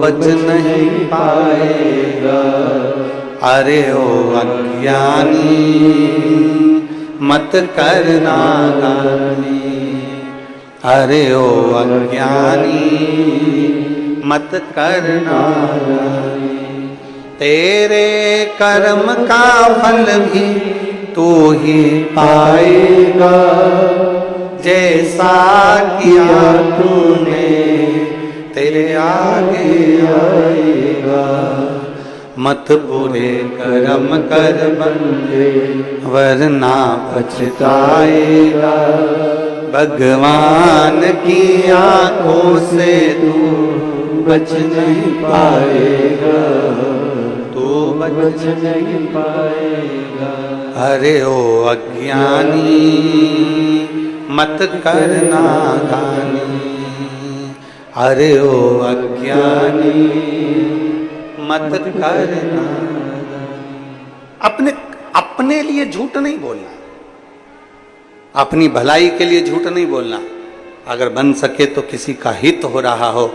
बच नहीं पाएगा। अरे ओ अज्ञानी मत करना गानी, अरे ओ अज्ञानी मत करना गानी। तेरे कर्म का फल भी तू ही पाएगा, जैसा किया तूने तेरे आगे आएगा। मत बुरे कर्म कर बंदे वरना पछताएगा। भगवान की आंखों से तू बच नहीं पाएगा, तू बच नहीं पाएगा। अरे ओ अज्ञानी मत करना गानी, अरे ओ अज्ञानी मत करना। अपने लिए झूठ नहीं बोलना, अपनी भलाई के लिए झूठ नहीं बोलना। अगर बन सके तो किसी का हित हो रहा हो,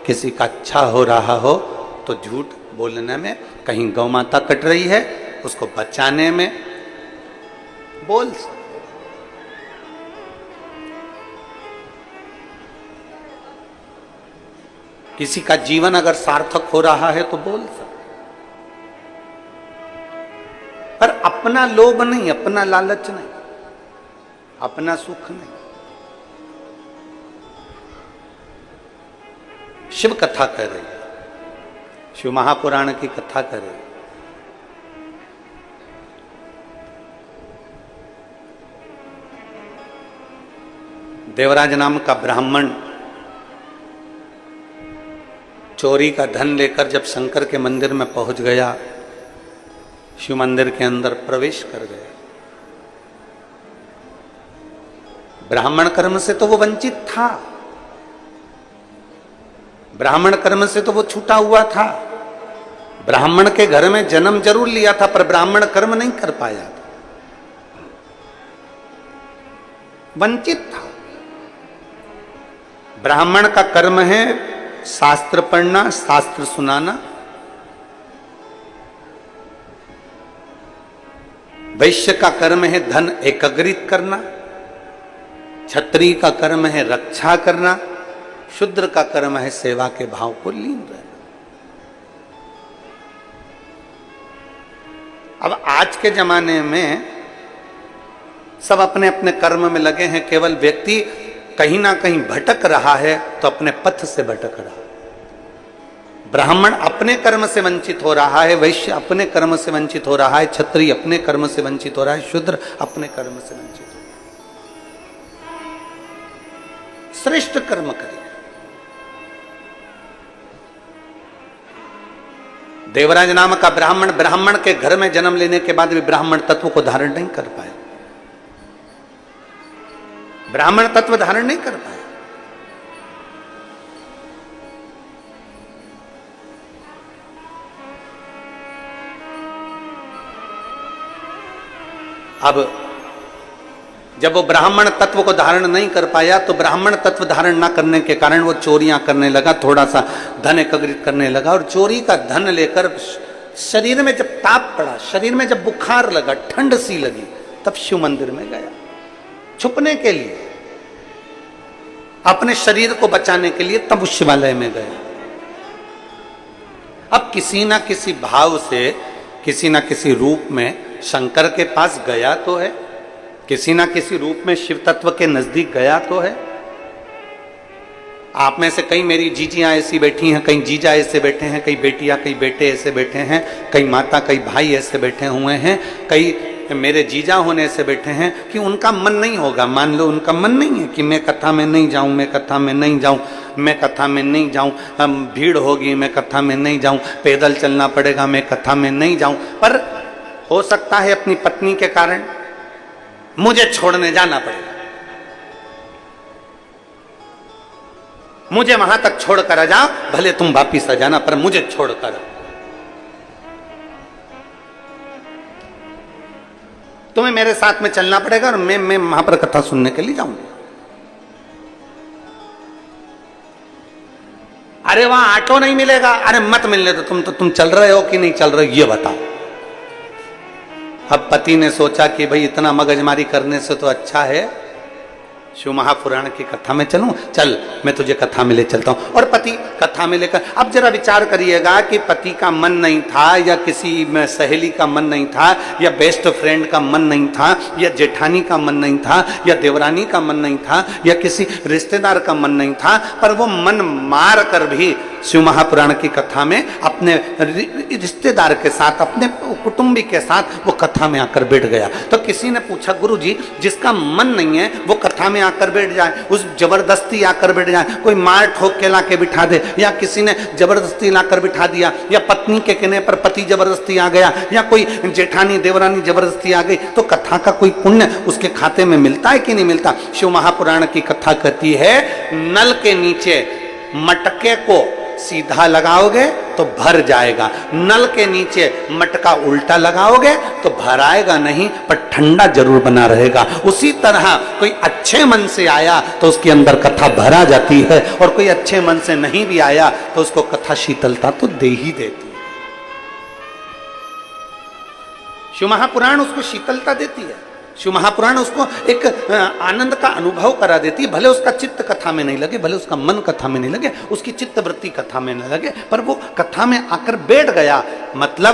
किसी का अच्छा हो रहा हो, तो झूठ बोलने में, कहीं गौ माता कट रही है उसको बचाने में बोल सकते। किसी का जीवन अगर सार्थक हो रहा है तो बोल सकते, पर अपना लोभ नहीं, अपना लालच नहीं, अपना सुख नहीं। शिव कथा कर रही है, शिव महापुराण की कथा कर रही है। देवराज नाम का ब्राह्मण चोरी का धन लेकर जब शंकर के मंदिर में पहुंच गया, शिव मंदिर के अंदर प्रवेश कर गया। ब्राह्मण कर्म से तो वो वंचित था, ब्राह्मण कर्म से तो वो छूटा हुआ था। ब्राह्मण के घर में जन्म जरूर लिया था, पर ब्राह्मण कर्म नहीं कर पाया था, वंचित था। ब्राह्मण का कर्म है शास्त्र पढ़ना, शास्त्र सुनाना। वैश्य का कर्म है धन एकत्रित करना, क्षत्रिय का कर्म है रक्षा करना, शूद्र का कर्म है सेवा के भाव को लीन रहना। अब आज के जमाने में सब अपने अपने कर्म में लगे हैं, केवल व्यक्ति कहीं ना कहीं भटक रहा है तो अपने पथ से भटक रहा है। ब्राह्मण अपने कर्म से वंचित हो रहा है, वैश्य अपने कर्म से वंचित हो रहा है, क्षत्रिय अपने कर्म से वंचित हो रहा है, शूद्र अपने कर्म से वंचित हो रहा है। श्रेष्ठ कर्म करें। देवराज नाम का ब्राह्मण के घर में जन्म लेने के बाद भी ब्राह्मण तत्व को धारण नहीं कर पाए, ब्राह्मण तत्व धारण नहीं कर पाए। अब जब वो ब्राह्मण तत्व को धारण नहीं कर पाया तो ब्राह्मण तत्व धारण ना करने के कारण वो चोरियां करने लगा, थोड़ा सा धन एकत्रित करने लगा। और चोरी का धन लेकर शरीर में जब ताप पड़ा, शरीर में जब बुखार लगा, ठंड सी लगी, तब शिव मंदिर में गया छुपने के लिए, अपने शरीर को बचाने के लिए, तब उस शिवालय में गया। अब किसी ना किसी भाव से, किसी ना किसी रूप में शंकर के पास गया तो है, किसी ना किसी रूप में शिव तत्व के नजदीक गया तो है। आप में से कई मेरी जीजियां ऐसी बैठी हैं, कई जीजा ऐसे बैठे हैं, कई बेटियां, कई बेटे ऐसे बैठे हैं, कई माता, कई भाई ऐसे बैठे हुए हैं, कई मेरे जीजा होने से बैठे हैं कि उनका मन नहीं होगा। मान लो उनका मन नहीं है कि मैं कथा में नहीं जाऊं, मैं कथा में नहीं जाऊं, मैं कथा में नहीं जाऊं, भीड़ होगी मैं कथा में नहीं जाऊं, पैदल चलना पड़ेगा मैं कथा में नहीं जाऊं। पर हो सकता है अपनी पत्नी के कारण मुझे छोड़ने जाना पड़ेगा, मुझे वहां तक छोड़कर आ जाओ, भले तुम वापिस आ जाना, पर मुझे छोड़कर तुम्हें मेरे साथ में चलना पड़ेगा और मैं वहां पर कथा सुनने के लिए जाऊंगा। अरे वहां ऑटो नहीं मिलेगा, अरे मत मिलने दो, तुम चल रहे हो कि नहीं चल रहे हो ये बताओ। अब पति ने सोचा कि भाई इतना मगजमारी करने से तो अच्छा है शिव महापुराण की कथा में चलूं, चल मैं तुझे कथा में ले चलता हूं। और पति कथा में लेकर, अब जरा विचार करिएगा कि पति का मन नहीं था, या किसी सहेली का मन नहीं था, या बेस्ट फ्रेंड का मन नहीं था, या जेठानी का मन नहीं था, या देवरानी का मन नहीं था, या किसी रिश्तेदार का मन नहीं था, पर वो मन मार कर भी शिव महापुराण की कथा में अपने रिश्तेदार के साथ, अपने कुटुंबी के साथ वो कथा में आकर बैठ गया। तो किसी ने पूछा, गुरु जी जिसका मन नहीं है वो कथा में आकर बैठ जाए, उस जबरदस्ती आकर बैठ जाए, कोई मार ठोक के लाके बिठा दे, या किसी ने जबरदस्ती लाकर बिठा दिया, या पत्नी के कहने पर पति जबरदस्ती आ गया, या कोई जेठानी देवरानी जबरदस्ती आ गई, तो कथा का कोई पुण्य उसके खाते में मिलता है कि नहीं मिलता? शिव महापुराण की कथा कहती है, नल के नीचे मटके को सीधा लगाओगे तो भर जाएगा, नल के नीचे मटका उल्टा लगाओगे तो भराएगा नहीं, पर ठंडा जरूर बना रहेगा। उसी तरह कोई अच्छे मन से आया तो उसके अंदर कथा भरा जाती है, और कोई अच्छे मन से नहीं भी आया तो उसको कथा शीतलता तो दे ही देती है। शिव महापुराण उसको शीतलता देती है, शिव महापुराण उसको एक आनंद का अनुभव करा देती है। भले उसका चित्त कथा में नहीं लगे, भले उसका मन कथा में नहीं लगे, उसकी चित्त वृत्ति कथा में नहीं लगे, पर वो कथा में आकर बैठ गया, मतलब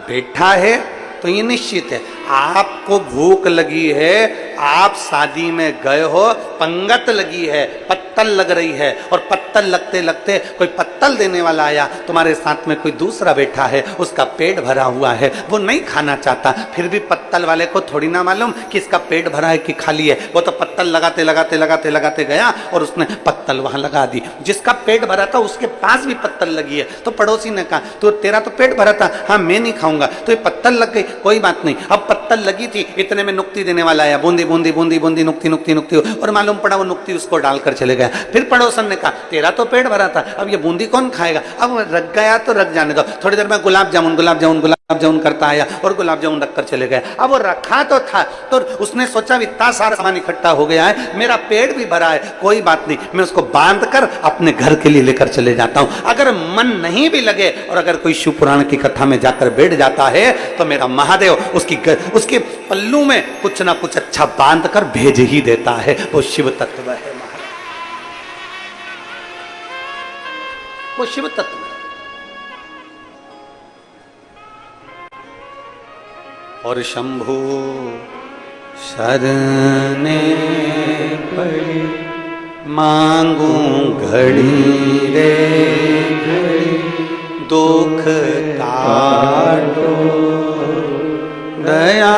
बैठा है तो ये निश्चित है। आपको भूख लगी है, आप शादी में गए हो, पंगत लगी है, पत्तल लग रही है, और पत्तल लगते लगते कोई पत्तल देने वाला आया, तुम्हारे साथ में कोई दूसरा बैठा है, उसका पेट भरा हुआ है, वो नहीं खाना चाहता, फिर भी पत्तल वाले को थोड़ी ना मालूम कि इसका पेट भरा है कि खाली है। वो तो पत्तल लगाते लगाते लगाते लगाते गया और उसने पत्तल वहां लगा दी। जिसका पेट भरा था उसके पास भी पत्तल लगी है, तो पड़ोसी ने कहा, तो तेरा तो पेट भरा था, हाँ मैं नहीं खाऊंगा, तो ये पत्तल लग गई, कोई बात नहीं। अब पत्तल लगी थी, इतने में नुक्ति देने वाला आया, बूंदी बूंदी बूंदी बूंदी नुक्ति नुक्ति नुक्ति, और मालूम पड़ा वो नुक्ति उसको डालकर चले गया। फिर पड़ोसन ने कहा, तेरा तो पेट भरा था, अब ये बूंदी कौन खाएगा? अब रख गया तो रख जाने दो। थोड़ी देर में गुलाब जामुन गुलाब जामुन गुलाब जामुन करता आया और गुलाब जामुन रखकर चले गया। अब वो रखा तो था, तो उसने सोचा इतना सारा सामान इकट्ठा हो गया है, मेरा पेट भी भरा है, कोई बात नहीं, मैं उसको बांध कर अपने घर के लिए लेकर चले जाता हूं। अगर मन नहीं भी लगे और अगर कोई शिव पुराण की कथा में जाकर बैठ जाता है तो मेरा महादेव उसके पल्लू में कुछ ना कुछ अच्छा बांध कर भेज ही देता है। वो शिव तत्व है, वो शिव तत्व है। और शंभु शरणे पड़ी मांगू घड़ी रे घड़ी, दुख काटो दया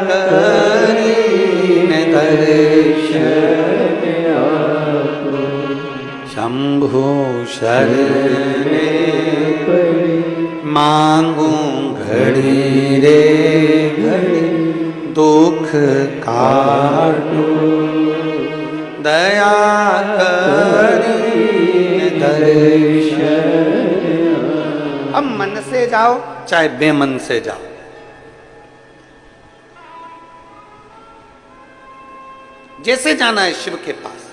करीने दर्शन आपो। शंभु शरणे पड़ी मांगू घड़ी रे घड़ी, दुख काटो दया करीने दर्शन। अब मन से जाओ चाहे बेमन से जाओ, जैसे जाना है शिव के पास।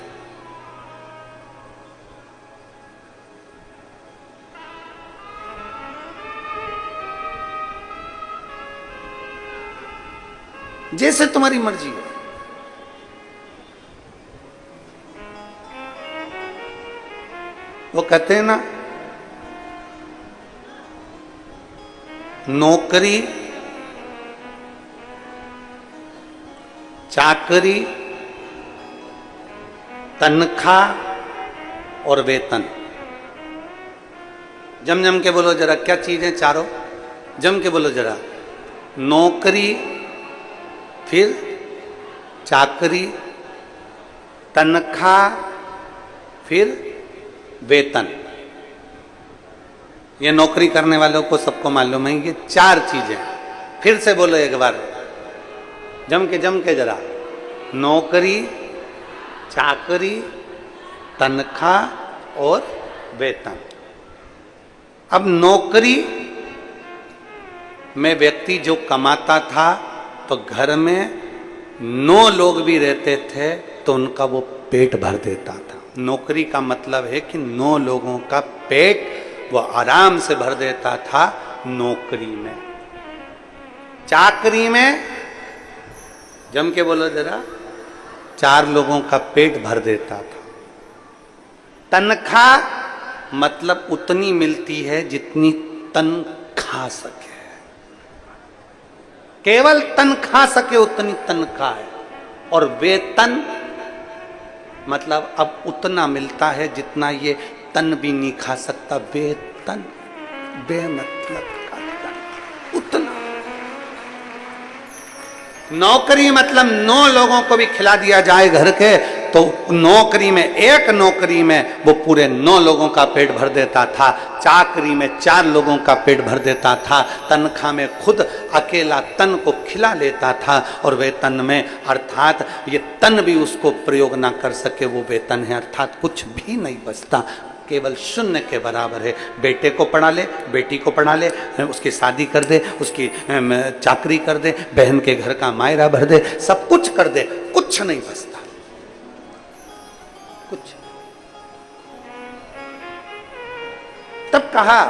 जैसे तुम्हारी मर्जी हो। वो कहते हैं ना, नौकरी चाकरी तनख्वाह और वेतन। जम जम के बोलो जरा, क्या चीज है चारों? जम के बोलो जरा। नौकरी, फिर चाकरी, तनख्वाह, फिर वेतन। ये नौकरी करने वालों को सबको मालूम है, ये चार चीजें। फिर से बोलो एक बार, जम के जरा। नौकरी, चाकरी, तनख्वाह और वेतन। अब नौकरी में व्यक्ति जो कमाता था तो घर में 9 लोग भी रहते थे तो उनका वो पेट भर देता था। नौकरी का मतलब है कि 9 लोगों का पेट वो आराम से भर देता था नौकरी में। चाकरी में जम के बोलो जरा, 4 लोगों का पेट भर देता था। तनख्वाह मतलब उतनी मिलती है जितनी तन खा सके, केवल तन खा सके उतनी तनख्वाह है। और वेतन मतलब अब उतना मिलता है जितना ये तन भी नहीं खा सकता। वेतन बेमतलब का तन, उतना। नौकरी मतलब 9 लोगों को भी खिला दिया जाए घर के, तो नौकरी में, एक नौकरी में वो पूरे 9 लोगों का पेट भर देता था। चाकरी में 4 लोगों का पेट भर देता था। तनख्वाह में खुद अकेला तन को खिला लेता था। और वेतन में अर्थात ये तन भी उसको प्रयोग ना कर सके वो वेतन है, अर्थात कुछ भी नहीं बचता, केवल शून्य के बराबर है। बेटे को पढ़ा ले, बेटी को पढ़ा ले, उसकी शादी कर दे, उसकी चाकरी कर दे, बहन के घर का मायरा भर दे, सब कुछ कर दे, कुछ नहीं बचता, कुछ। तब कहा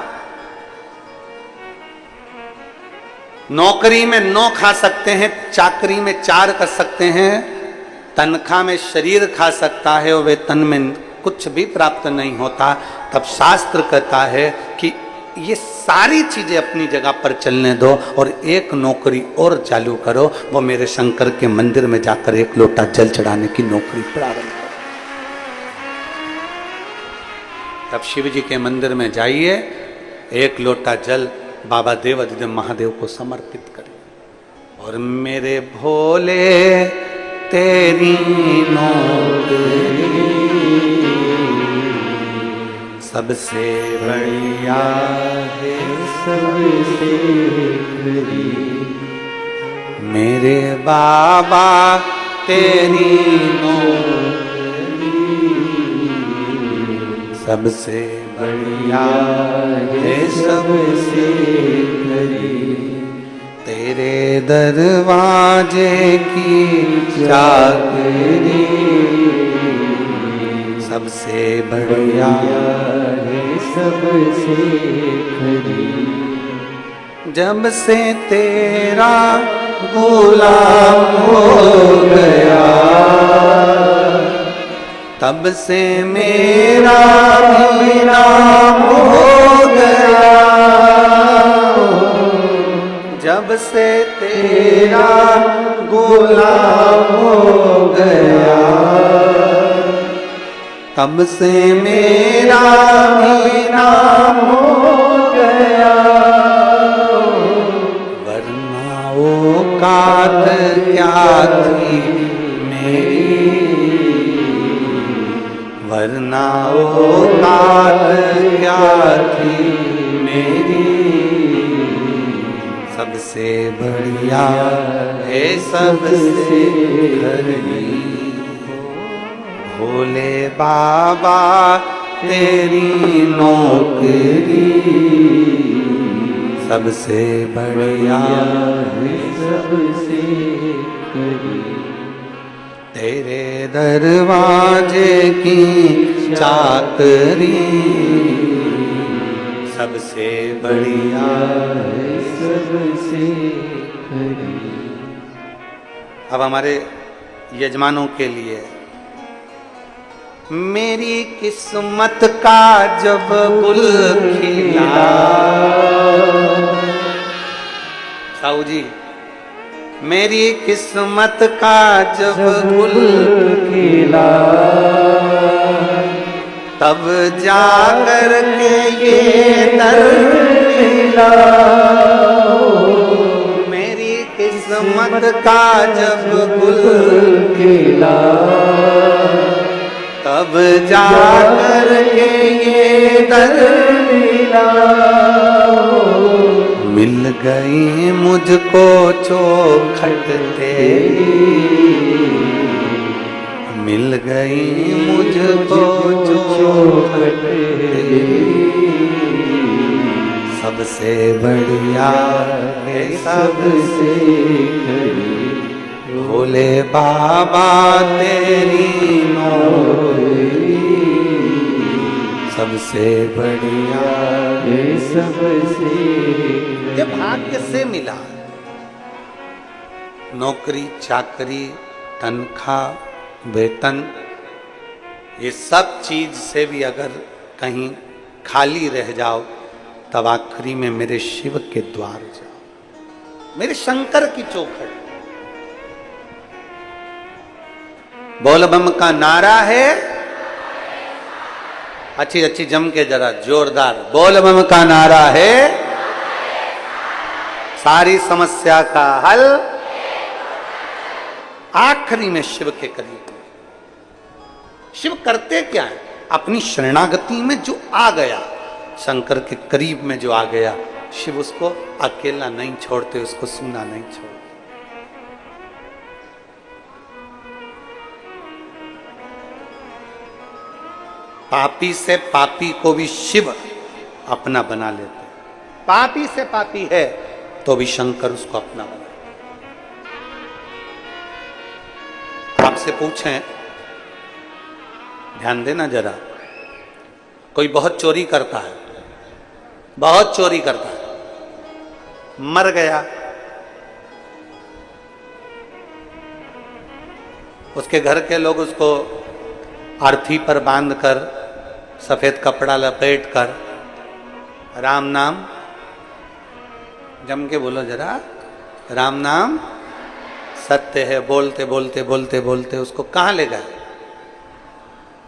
नौकरी में 9 खा सकते हैं, चाकरी में 4 कर सकते हैं, तनख्वाह में शरीर खा सकता है और वेतन में कुछ भी प्राप्त नहीं होता। तब शास्त्र कहता है कि ये सारी चीजें अपनी जगह पर चलने दो और एक नौकरी और चालू करो, वो मेरे शंकर के मंदिर में जाकर 1 लोटा जल चढ़ाने की नौकरी प्रारंभ करो। तब शिव जी के मंदिर में जाइए, 1 लोटा जल बाबा देवाधिदेव महादेव को समर्पित करिए और मेरे भोले तेरी नौकरी सबसे बढ़िया है, सबसे बड़ी मेरे बाबा तेरी नौकरी सबसे बढ़िया है, सबसे बड़ी तेरे दरवाजे की चाकरी सबसे बढ़िया है, सबसे खरी जब से तेरा गुलाम हो गया तब से मेरा भी नाम हो गया। जब से तेरा गुलाम हो गया तब से मेरा भी नाम हो गया। वरना औकात क्या थी मेरी, वरना औकात क्या थी मेरी, सबसे बढ़िया है, सबसे बड़ी भोले बाबा तेरी नौकरी सबसे बढ़िया है, सबसे बड़ी तेरे दरवाजे की चाकरी सबसे बढ़िया है, सबसे बड़ी। अब हमारे यजमानों के लिए मेरी किस्मत का जब गुल खिला, साहू जी मेरी किस्मत का जब गुल खिला तब जाकर के ये दर मिला। मेरी किस्मत का जब गुल खिला तब जाकर के ये दर मिला। मिल गई मुझको चौखट तेरी, मिल गई मुझको चौखट तेरी सबसे बढ़िया है, सबसे भोले बाबा तेरी मोरी सबसे बढ़िया ये सबसे ये भाग्य से मिला। नौकरी चाकरी तनख्वाह वेतन ये सब चीज से भी अगर कहीं खाली रह जाओ तब आखिरी में मेरे शिव के द्वार जाओ, मेरे शंकर की चौखट। बोल बम का नारा है, अच्छी अच्छी जम के जरा जोरदार, बोल बम का नारा है, सारी समस्या का हल आखिरी में शिव के करीब। शिव करते क्या है? अपनी शरणागति में जो आ गया, शंकर के करीब में जो आ गया, शिव उसको अकेला नहीं छोड़ते, उसको सूना नहीं छोड़ते। पापी से पापी को भी शिव अपना बना लेते। पापी से पापी है तो भी शंकर उसको अपना बना। आपसे पूछें, ध्यान देना जरा, कोई बहुत चोरी करता है, बहुत चोरी करता है, मर गया, उसके घर के लोग उसको अर्थी पर बांधकर सफेद कपड़ा लपेट कर राम नाम, जम के बोलो जरा, राम नाम सत्य है, बोलते बोलते बोलते बोलते उसको कहां ले गए?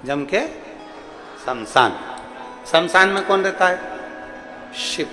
जम के शमशान। शमशान में कौन रहता है? शिव।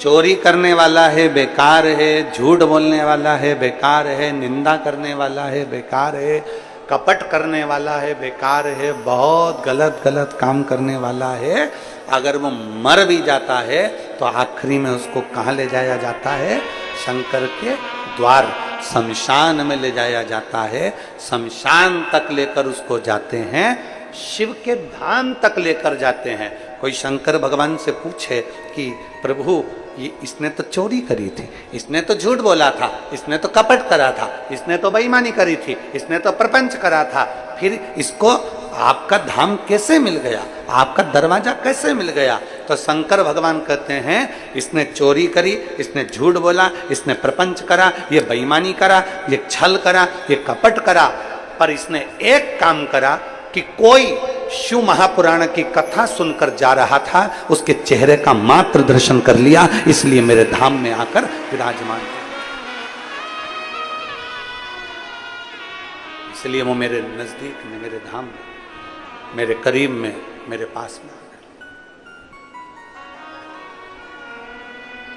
चोरी करने वाला है बेकार है, झूठ बोलने वाला है बेकार है, निंदा करने वाला है बेकार है, कपट करने वाला है बेकार है, बहुत गलत गलत काम करने वाला है। अगर वो मर भी जाता है तो आखिरी में उसको कहाँ ले जाया जाता है? शंकर के द्वार, शमशान में ले जाया जाता है। शमशान तक लेकर उसको जाते हैं, शिव के धाम तक लेकर जाते हैं। कोई शंकर भगवान से पूछे कि प्रभु ये इसने तो चोरी करी थी, इसने तो झूठ बोला था, इसने तो कपट करा था, इसने तो बेईमानी करी थी, इसने तो प्रपंच करा था, फिर इसको आपका धाम कैसे मिल गया, आपका दरवाजा कैसे मिल गया? तो शंकर भगवान कहते हैं इसने चोरी करी, इसने झूठ बोला, इसने प्रपंच करा, ये बेईमानी करा, ये छल करा, ये कपट करा, पर इसने एक काम करा कि कोई शिव महापुराण की कथा सुनकर जा रहा था, उसके चेहरे का मात्र दर्शन कर लिया, इसलिए मेरे धाम में आकर विराजमान है। इसलिए वो मेरे नजदीक में, मेरे धाम में, मेरे करीब में, मेरे पास में आ गए।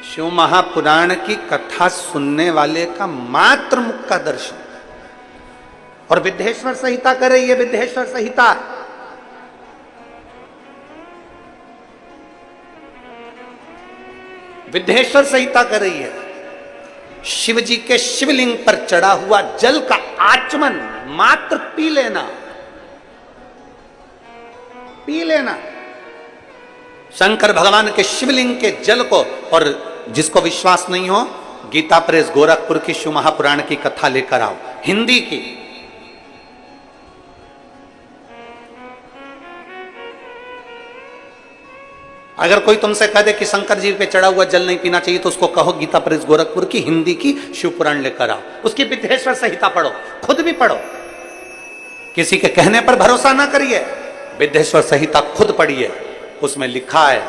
शिव महापुराण की कथा सुनने वाले का मात्र मुख का दर्शन। और विद्येश्वर संहिता कर रही है, विद्येश्वर संहिता, विद्येश्वर संहिता कर रही है। शिव जी के शिवलिंग पर चढ़ा हुआ जल का आचमन मात्र पी लेना, पी लेना शंकर भगवान के शिवलिंग के जल को। और जिसको विश्वास नहीं हो, गीता प्रेस गोरखपुर की शिव महापुराण की कथा लेकर आओ, हिंदी की। अगर कोई तुमसे कह दे कि शंकर जी पे चढ़ा हुआ जल नहीं पीना चाहिए, तो उसको कहो गीता प्रेस गोरखपुर की हिंदी की शिव पुराण लेकर आओ, उसकी विद्येश्वर संहिता पढ़ो, खुद भी पढ़ो, किसी के कहने पर भरोसा ना करिए, विद्येश्वर संहिता खुद पढ़िए। उसमें लिखा है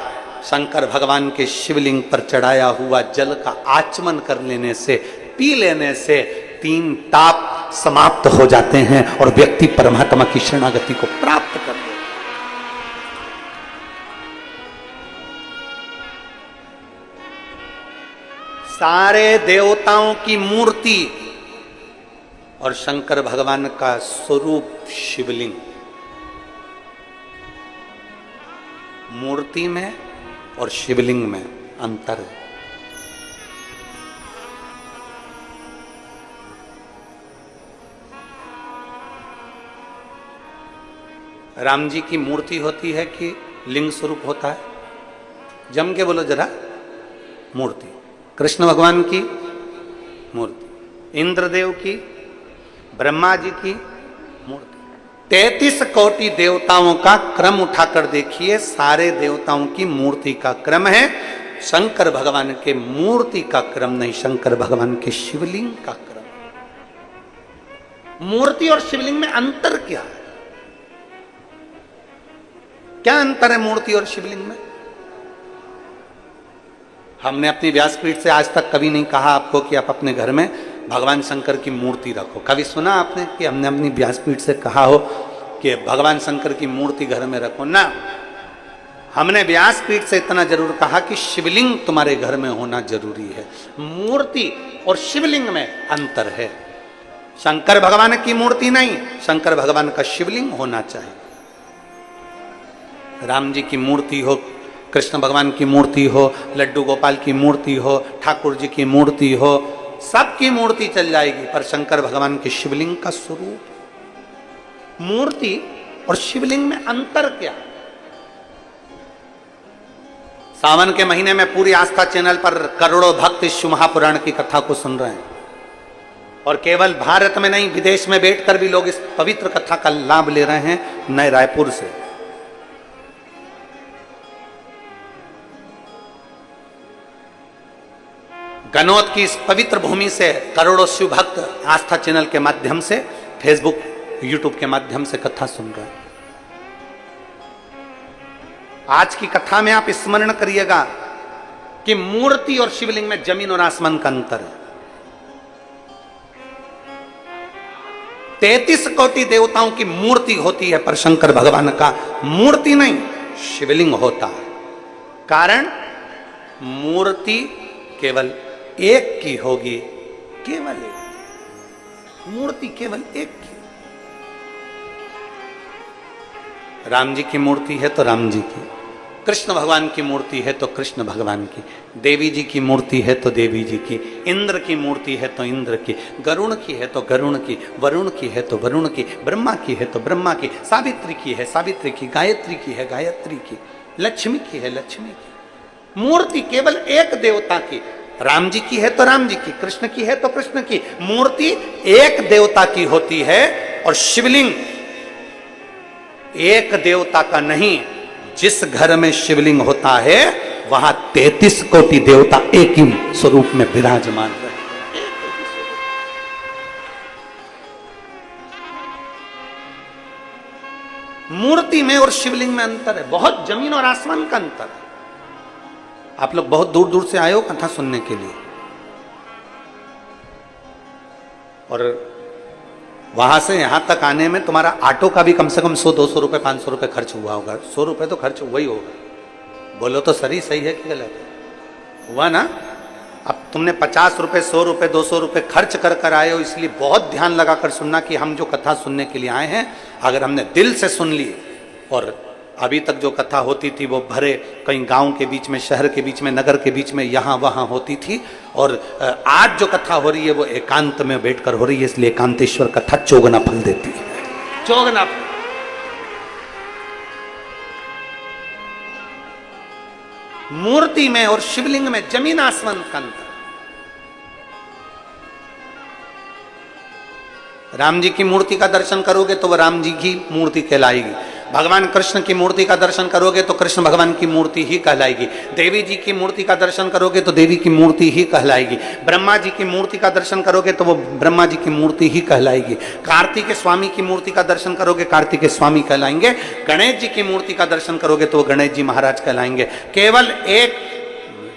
शंकर भगवान के शिवलिंग पर चढ़ाया हुआ जल का आचमन कर लेने से, पी लेने से 3 ताप समाप्त हो जाते हैं और व्यक्ति परमात्मा की शरणागति को प्राप्त कर ले। सारे देवताओं की मूर्ति और शंकर भगवान का स्वरूप शिवलिंग, मूर्ति में और शिवलिंग में अंतर है। राम जी की मूर्ति होती है कि लिंग स्वरूप होता है? जम के बोलो जरा, मूर्ति। कृष्ण भगवान की मूर्ति, इंद्रदेव की ब्रह्मा जी की मूर्ति। 33 कोटि देवताओं का क्रम उठाकर देखिए, सारे देवताओं की मूर्ति का क्रम है, शंकर भगवान के मूर्ति का क्रम नहीं, शंकर भगवान के शिवलिंग का क्रम। मूर्ति और शिवलिंग में अंतर क्या है? क्या अंतर है मूर्ति और शिवलिंग में? हमने अपनी व्यासपीठ से आज तक कभी नहीं कहा आपको कि आप अपने घर में भगवान शंकर की मूर्ति रखो। कभी सुना आपने कि हमने अपनी व्यासपीठ से कहा हो कि भगवान शंकर की मूर्ति घर में रखो? ना, हमने व्यासपीठ से इतना जरूर कहा कि शिवलिंग तुम्हारे घर में होना जरूरी है। मूर्ति और शिवलिंग में अंतर है। शंकर भगवान की मूर्ति नहीं, शंकर भगवान का शिवलिंग होना चाहिए। राम जी की मूर्ति हो, कृष्ण भगवान की मूर्ति हो, लड्डू गोपाल की मूर्ति हो, ठाकुर जी की मूर्ति हो, सबकी मूर्ति चल जाएगी, पर शंकर भगवान के शिवलिंग का स्वरूप। मूर्ति और शिवलिंग में अंतर क्या? सावन के महीने में पूरी आस्था चैनल पर करोड़ों भक्त इस शिव महापुराण की कथा को सुन रहे हैं, और केवल भारत में नहीं, विदेश में बैठकर भी लोग इस पवित्र कथा का लाभ ले रहे हैं, नए रायपुर से। गनौत की इस पवित्र भूमि से करोड़ों शिव भक्त आस्था चैनल के माध्यम से, फेसबुक, यूट्यूब के माध्यम से कथा सुन रहे हैं। आज की कथा में आप स्मरण करिएगा कि मूर्ति और शिवलिंग में जमीन और आसमान का अंतर है। 33 कोटि देवताओं की मूर्ति होती है, पर शंकर भगवान का मूर्ति नहीं, शिवलिंग होता है। कारण मूर्ति केवल एक की होगी, केवल एक मूर्ति, केवल एक की। राम जी की मूर्ति है तो राम जी की, कृष्ण भगवान की मूर्ति है तो कृष्ण भगवान की, देवी जी की मूर्ति है तो देवी जी की, इंद्र की मूर्ति है तो इंद्र की, गरुण की है तो गरुण की, वरुण की है तो वरुण की, ब्रह्मा की है तो ब्रह्मा की, सावित्री की है सावित्री की, गायत्री की है गायत्री की, लक्ष्मी की है लक्ष्मी की। मूर्ति केवल एक देवता की, राम जी की है तो राम जी की, कृष्ण की है तो कृष्ण की। मूर्ति एक देवता की होती है, और शिवलिंग एक देवता का नहीं। जिस घर में शिवलिंग होता है वहां 33 कोटि देवता एक ही स्वरूप में विराजमान है। मूर्ति में और शिवलिंग में अंतर है, बहुत जमीन और आसमान का अंतर है। आप लोग बहुत दूर दूर से आए हो कथा सुनने के लिए, और वहां से यहां तक आने में तुम्हारा ऑटो का भी कम से कम 100-200 रुपए 500 रुपए खर्च हुआ होगा। 100 रुपए तो खर्च हुआ ही होगा। बोलो तो सही है कि गलत है? हुआ ना? अब तुमने 50 रुपए 100 रुपए 200 रुपए खर्च कर आए हो, इसलिए बहुत ध्यान लगाकर सुनना कि हम जो कथा सुनने के लिए आए हैं, अगर हमने दिल से सुन ली, और अभी तक जो कथा होती थी वो भरे कहीं गांव के बीच में, शहर के बीच में, नगर के बीच में, यहाँ वहाँ होती थी, और आज जो कथा हो रही है वो एकांत में बैठकर हो रही है, इसलिए एकांतेश्वर कथा चौगुना फल देती है, चौगुना फल। मूर्ति में और शिवलिंग में जमीन आसमान का अंतर। राम जी की मूर्ति का दर्शन करोगे तो वह राम जी की मूर्ति कहलाएगी। भगवान कृष्ण की मूर्ति का दर्शन करोगे तो कृष्ण भगवान की मूर्ति ही कहलाएगी। देवी जी की मूर्ति का दर्शन करोगे तो देवी की मूर्ति ही कहलाएगी। ब्रह्मा जी की मूर्ति का दर्शन करोगे तो वो ब्रह्मा जी की मूर्ति ही कहलाएगी। कार्तिक स्वामी की मूर्ति का दर्शन करोगे, कार्तिक स्वामी कहलाएंगे। गणेश जी की मूर्ति का दर्शन करोगे तो वो गणेश जी महाराज कहलाएंगे। केवल एक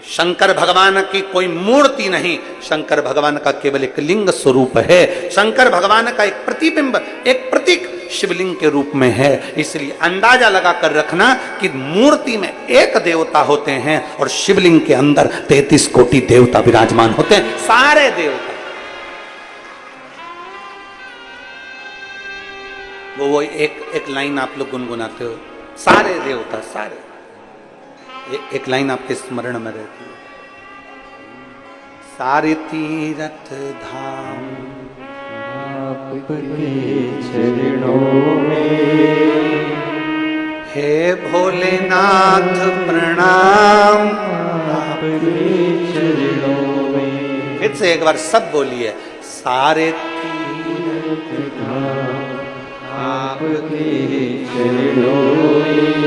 शंकर भगवान की कोई मूर्ति नहीं, शंकर भगवान का केवल एक लिंग स्वरूप है। शंकर भगवान का एक प्रतिबिंब, एक प्रतीक शिवलिंग के रूप में है। इसलिए अंदाजा लगाकर रखना कि मूर्ति में एक देवता होते हैं और शिवलिंग के अंदर 33 कोटि देवता विराजमान होते हैं, सारे देवता। वो एक लाइन आप लोग गुनगुनाते हो, सारे देवता, सारे। एक लाइन आपके स्मरण में रहती है, सारे तीर्थ धाम आपके चरणों में, हे भोलेनाथ प्रणाम आपके चरणों में। फिर से एक बार सब बोलिए, सारे तीर्थ आपके चरणों में।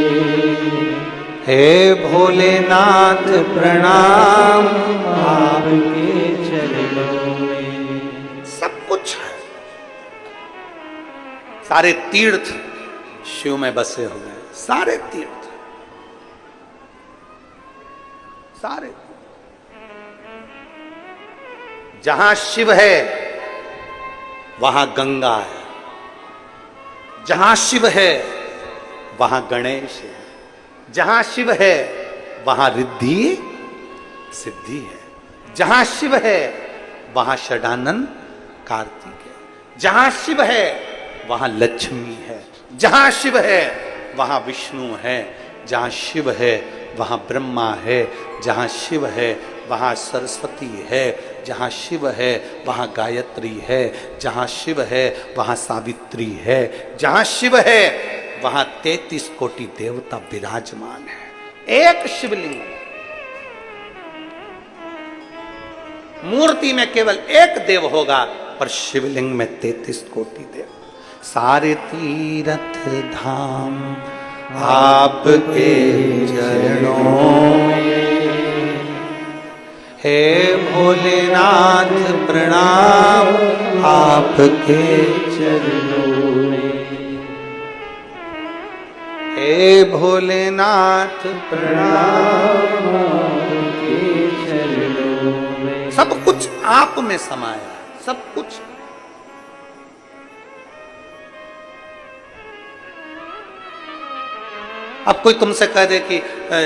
हे भोलेनाथ प्रणाम, आपके चरणों में। सब कुछ है। सारे तीर्थ शिव में बसे हुए हैं, सारे तीर्थ, सारे। जहां शिव है वहां गंगा है, जहां शिव है वहां गणेश है, जहां शिव है वहां रिद्धि सिद्धि है, जहां शिव है वहां षडानन कार्तिक है, जहां शिव है वहां लक्ष्मी है, जहां शिव है वहां विष्णु है, जहां शिव है वहां ब्रह्मा है, जहां शिव है वहां सरस्वती है, जहां शिव है वहां गायत्री है, जहां शिव है वहां सावित्री है, जहां शिव है वहां 33 कोटि देवता विराजमान है। एक शिवलिंग, मूर्ति में केवल एक देव होगा, पर शिवलिंग में 33 कोटि देव। सारे तीर्थ धाम आपके चरणों में। हे भोलेनाथ प्रणाम, आपके चरणों में। हे भोलेनाथ प्रणाम, आपके चरणों में। सब कुछ आप में समाया है, सब कुछ। अब कोई तुमसे कह दे कि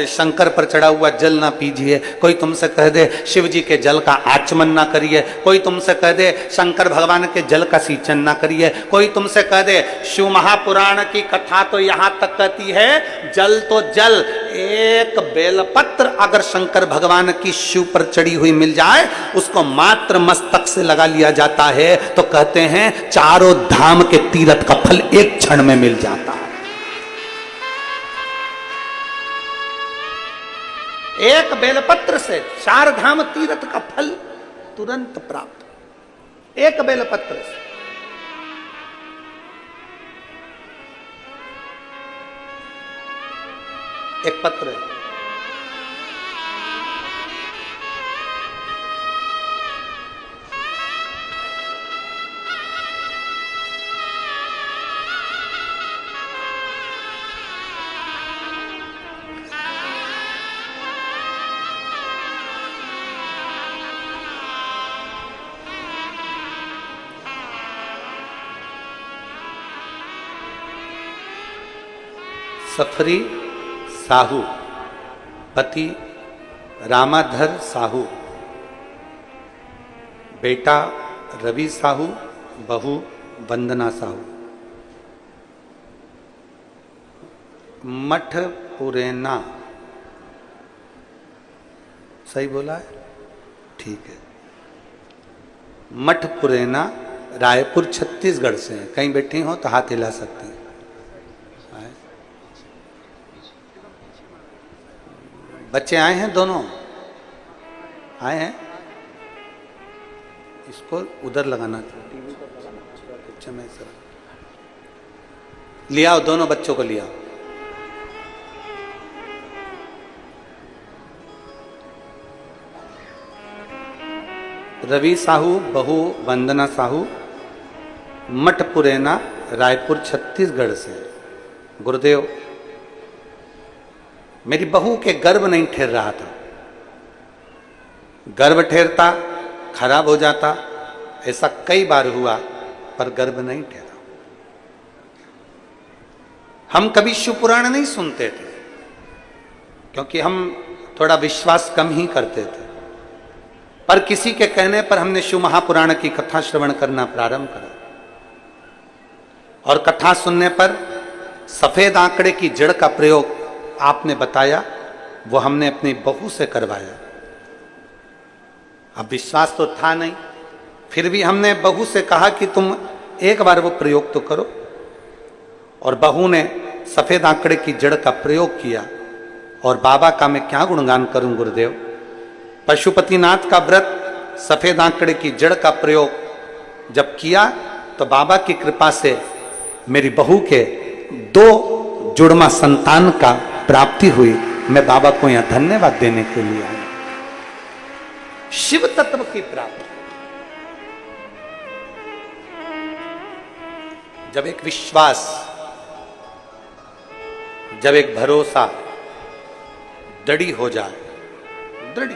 शंकर पर चढ़ा हुआ जल ना पीजिए, कोई तुमसे कह दे शिव जी के जल का आचमन ना करिए, कोई तुमसे कह दे शंकर भगवान के जल का सींचन ना करिए, कोई तुमसे कह दे शिव महापुराण की कथा तो यहां तक कहती है जल तो जल, एक बेलपत्र अगर शंकर भगवान की शिव पर चढ़ी हुई मिल जाए, उसको मात्र मस्तक से लगा लिया जाता है, तो कहते हैं चारों धाम के तीर्थ का फल एक क्षण में मिल जाता है। एक बेलपत्र से 4 धाम तीर्थ का फल तुरंत प्राप्त, एक बेलपत्र से। एक पत्र है, सफरी साहू, पति रामाधर साहू, बेटा रवि साहू, बहू वंदना साहू। मठ पुरेना, सही बोला है? ठीक है। मठ पुरेना रायपुर छत्तीसगढ़ से हैं। कहीं बैठी हो तो हाथ हिला सकती हैं। बच्चे आए हैं, दोनों आए हैं। इसको उधर लगाना था, अच्छा मैं सर लिया आओ, दोनों बच्चों को लिया। रवि साहू, बहू वंदना साहू, मठ पुरेना रायपुर छत्तीसगढ़ से। गुरुदेव, मेरी बहू के गर्भ नहीं ठहर रहा था, गर्भ ठहरता खराब हो जाता, ऐसा कई बार हुआ, पर गर्भ नहीं ठहरा। हम कभी शिव पुराण नहीं सुनते थे, क्योंकि हम थोड़ा विश्वास कम ही करते थे, पर किसी के कहने पर हमने शिव महापुराण की कथा श्रवण करना प्रारंभ करा। और कथा सुनने पर सफेद आंकड़े की जड़ का प्रयोग आपने बताया, वो हमने अपनी बहू से करवाया। अब विश्वास तो था नहीं, फिर भी हमने बहू से कहा कि तुम एक बार वो प्रयोग तो करो। और बहू ने सफेद आंकड़े की जड़ का प्रयोग किया। और बाबा का मैं क्या गुणगान करूं गुरुदेव। पशुपतिनाथ का व्रत, सफेद आंकड़े की जड़ का प्रयोग जब किया तो बाबा की कृपा से मेरी बहू के 2 जुड़वा संतान का प्राप्ति हुई। मैं बाबा को यहां धन्यवाद देने के लिए आया। शिव तत्व की प्राप्ति, जब एक विश्वास, जब एक भरोसा दृढ़ हो जाए, दृढ़,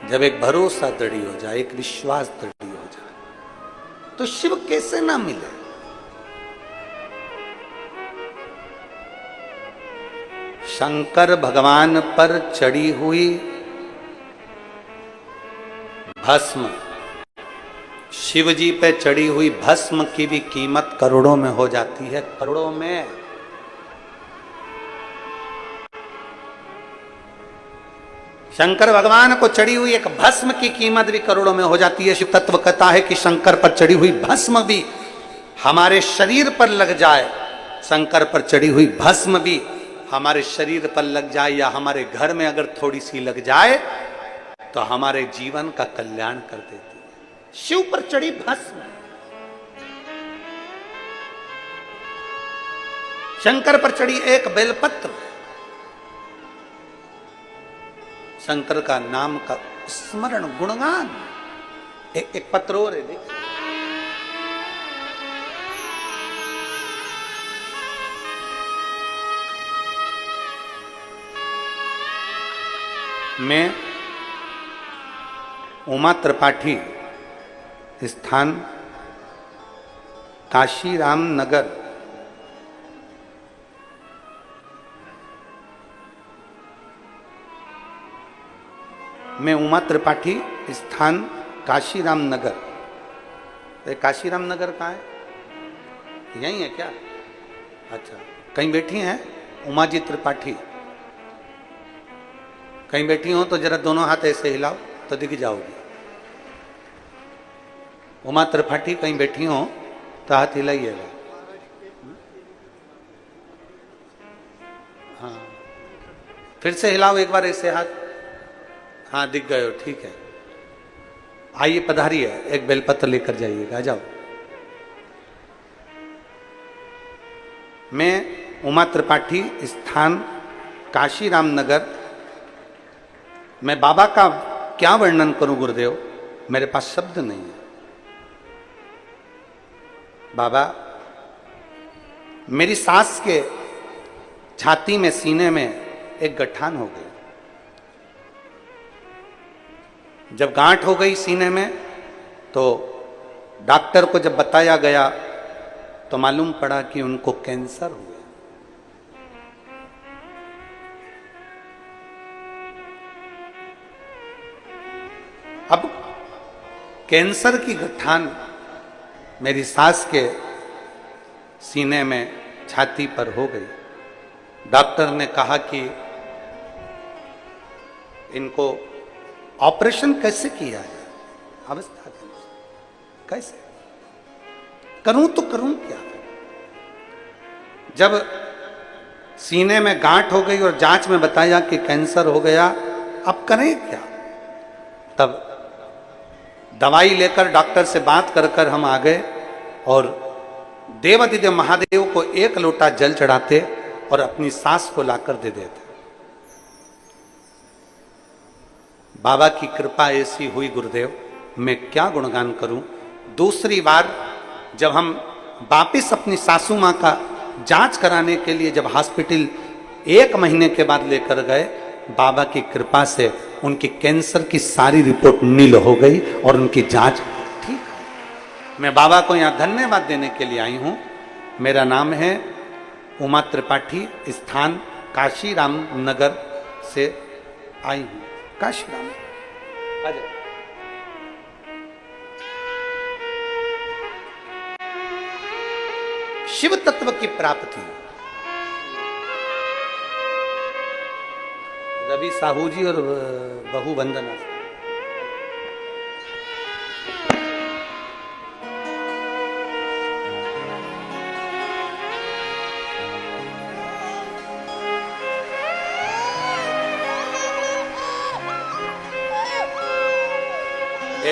जब एक भरोसा दृढ़ हो जाए, एक विश्वास दृढ़ हो जाए, तो शिव कैसे ना मिले। शंकर भगवान पर चढ़ी हुई भस्म, शिव जी पे चढ़ी हुई भस्म की भी कीमत करोड़ों में हो जाती है, करोड़ों में। शंकर भगवान को चढ़ी हुई एक भस्म की कीमत भी करोड़ों में हो जाती है। शिव तत्व कहता है कि शंकर पर चढ़ी हुई भस्म भी हमारे शरीर पर लग जाए, शंकर पर चढ़ी हुई भस्म भी हमारे शरीर पर लग जाए या हमारे घर में अगर थोड़ी सी लग जाए तो हमारे जीवन का कल्याण कर देती है। शिव पर चढ़ी भस्म, शंकर पर चढ़ी एक बेलपत्र, शंकर का नाम का स्मरण, गुणगान। एक पत्र और है, देखिए, मैं उमा त्रिपाठी, स्थान काशीराम नगर, मैं उमा त्रिपाठी, स्थान काशीराम नगर। काशीराम नगर कहाँ है? यही है क्या? अच्छा, कहीं बैठी हैं उमा जी त्रिपाठी? कहीं बैठी हो तो जरा दोनों हाथ ऐसे हिलाओ तो दिख जाओगी। उमा त्रिपाठी कहीं बैठी हो तो हाथ हिलाइएगा। हाँ, फिर से हिलाओ एक बार ऐसे हाथ। हाँ, दिख गए हो, ठीक है। आइए, पधारिए, एक बेलपत्र लेकर जाइएगा, जाओ। मैं उमा त्रिपाठी, स्थान काशीराम नगर। मैं बाबा का क्या वर्णन करूं गुरुदेव, मेरे पास शब्द नहीं है। बाबा, मेरी सास के छाती में, सीने में एक गठान हो गई। जब गांठ हो गई सीने में तो डॉक्टर को जब बताया गया तो मालूम पड़ा कि उनको कैंसर हो गया। अब कैंसर की गठान मेरी सास के सीने में, छाती पर हो गई। डॉक्टर ने कहा कि इनको ऑपरेशन कैसे किया जाए, अवस्था कैसे करूं तो करूं क्या। जब सीने में गांठ हो गई और जांच में बताया कि कैंसर हो गया, अब करें क्या। तब दवाई लेकर डॉक्टर से बात कर कर हम आ गए और देवादिदेव महादेव को 1 लोटा जल चढ़ाते और अपनी सास को लाकर दे देते। बाबा की कृपा ऐसी हुई गुरुदेव, मैं क्या गुणगान करूं। दूसरी बार जब हम वापिस अपनी सासू मां का जांच कराने के लिए जब हॉस्पिटल 1 महीने के बाद लेकर गए, बाबा की कृपा से उनकी कैंसर की सारी रिपोर्ट नील हो गई और उनकी जांच ठीक है। मैं बाबा को यहां धन्यवाद देने के लिए आई हूं। मेरा नाम है उमा त्रिपाठी, स्थान काशीराम नगर से आई हूं। काशीराम, आ जाओ। शिव तत्व की प्राप्ति, रवि साहू जी और बहू वंदना।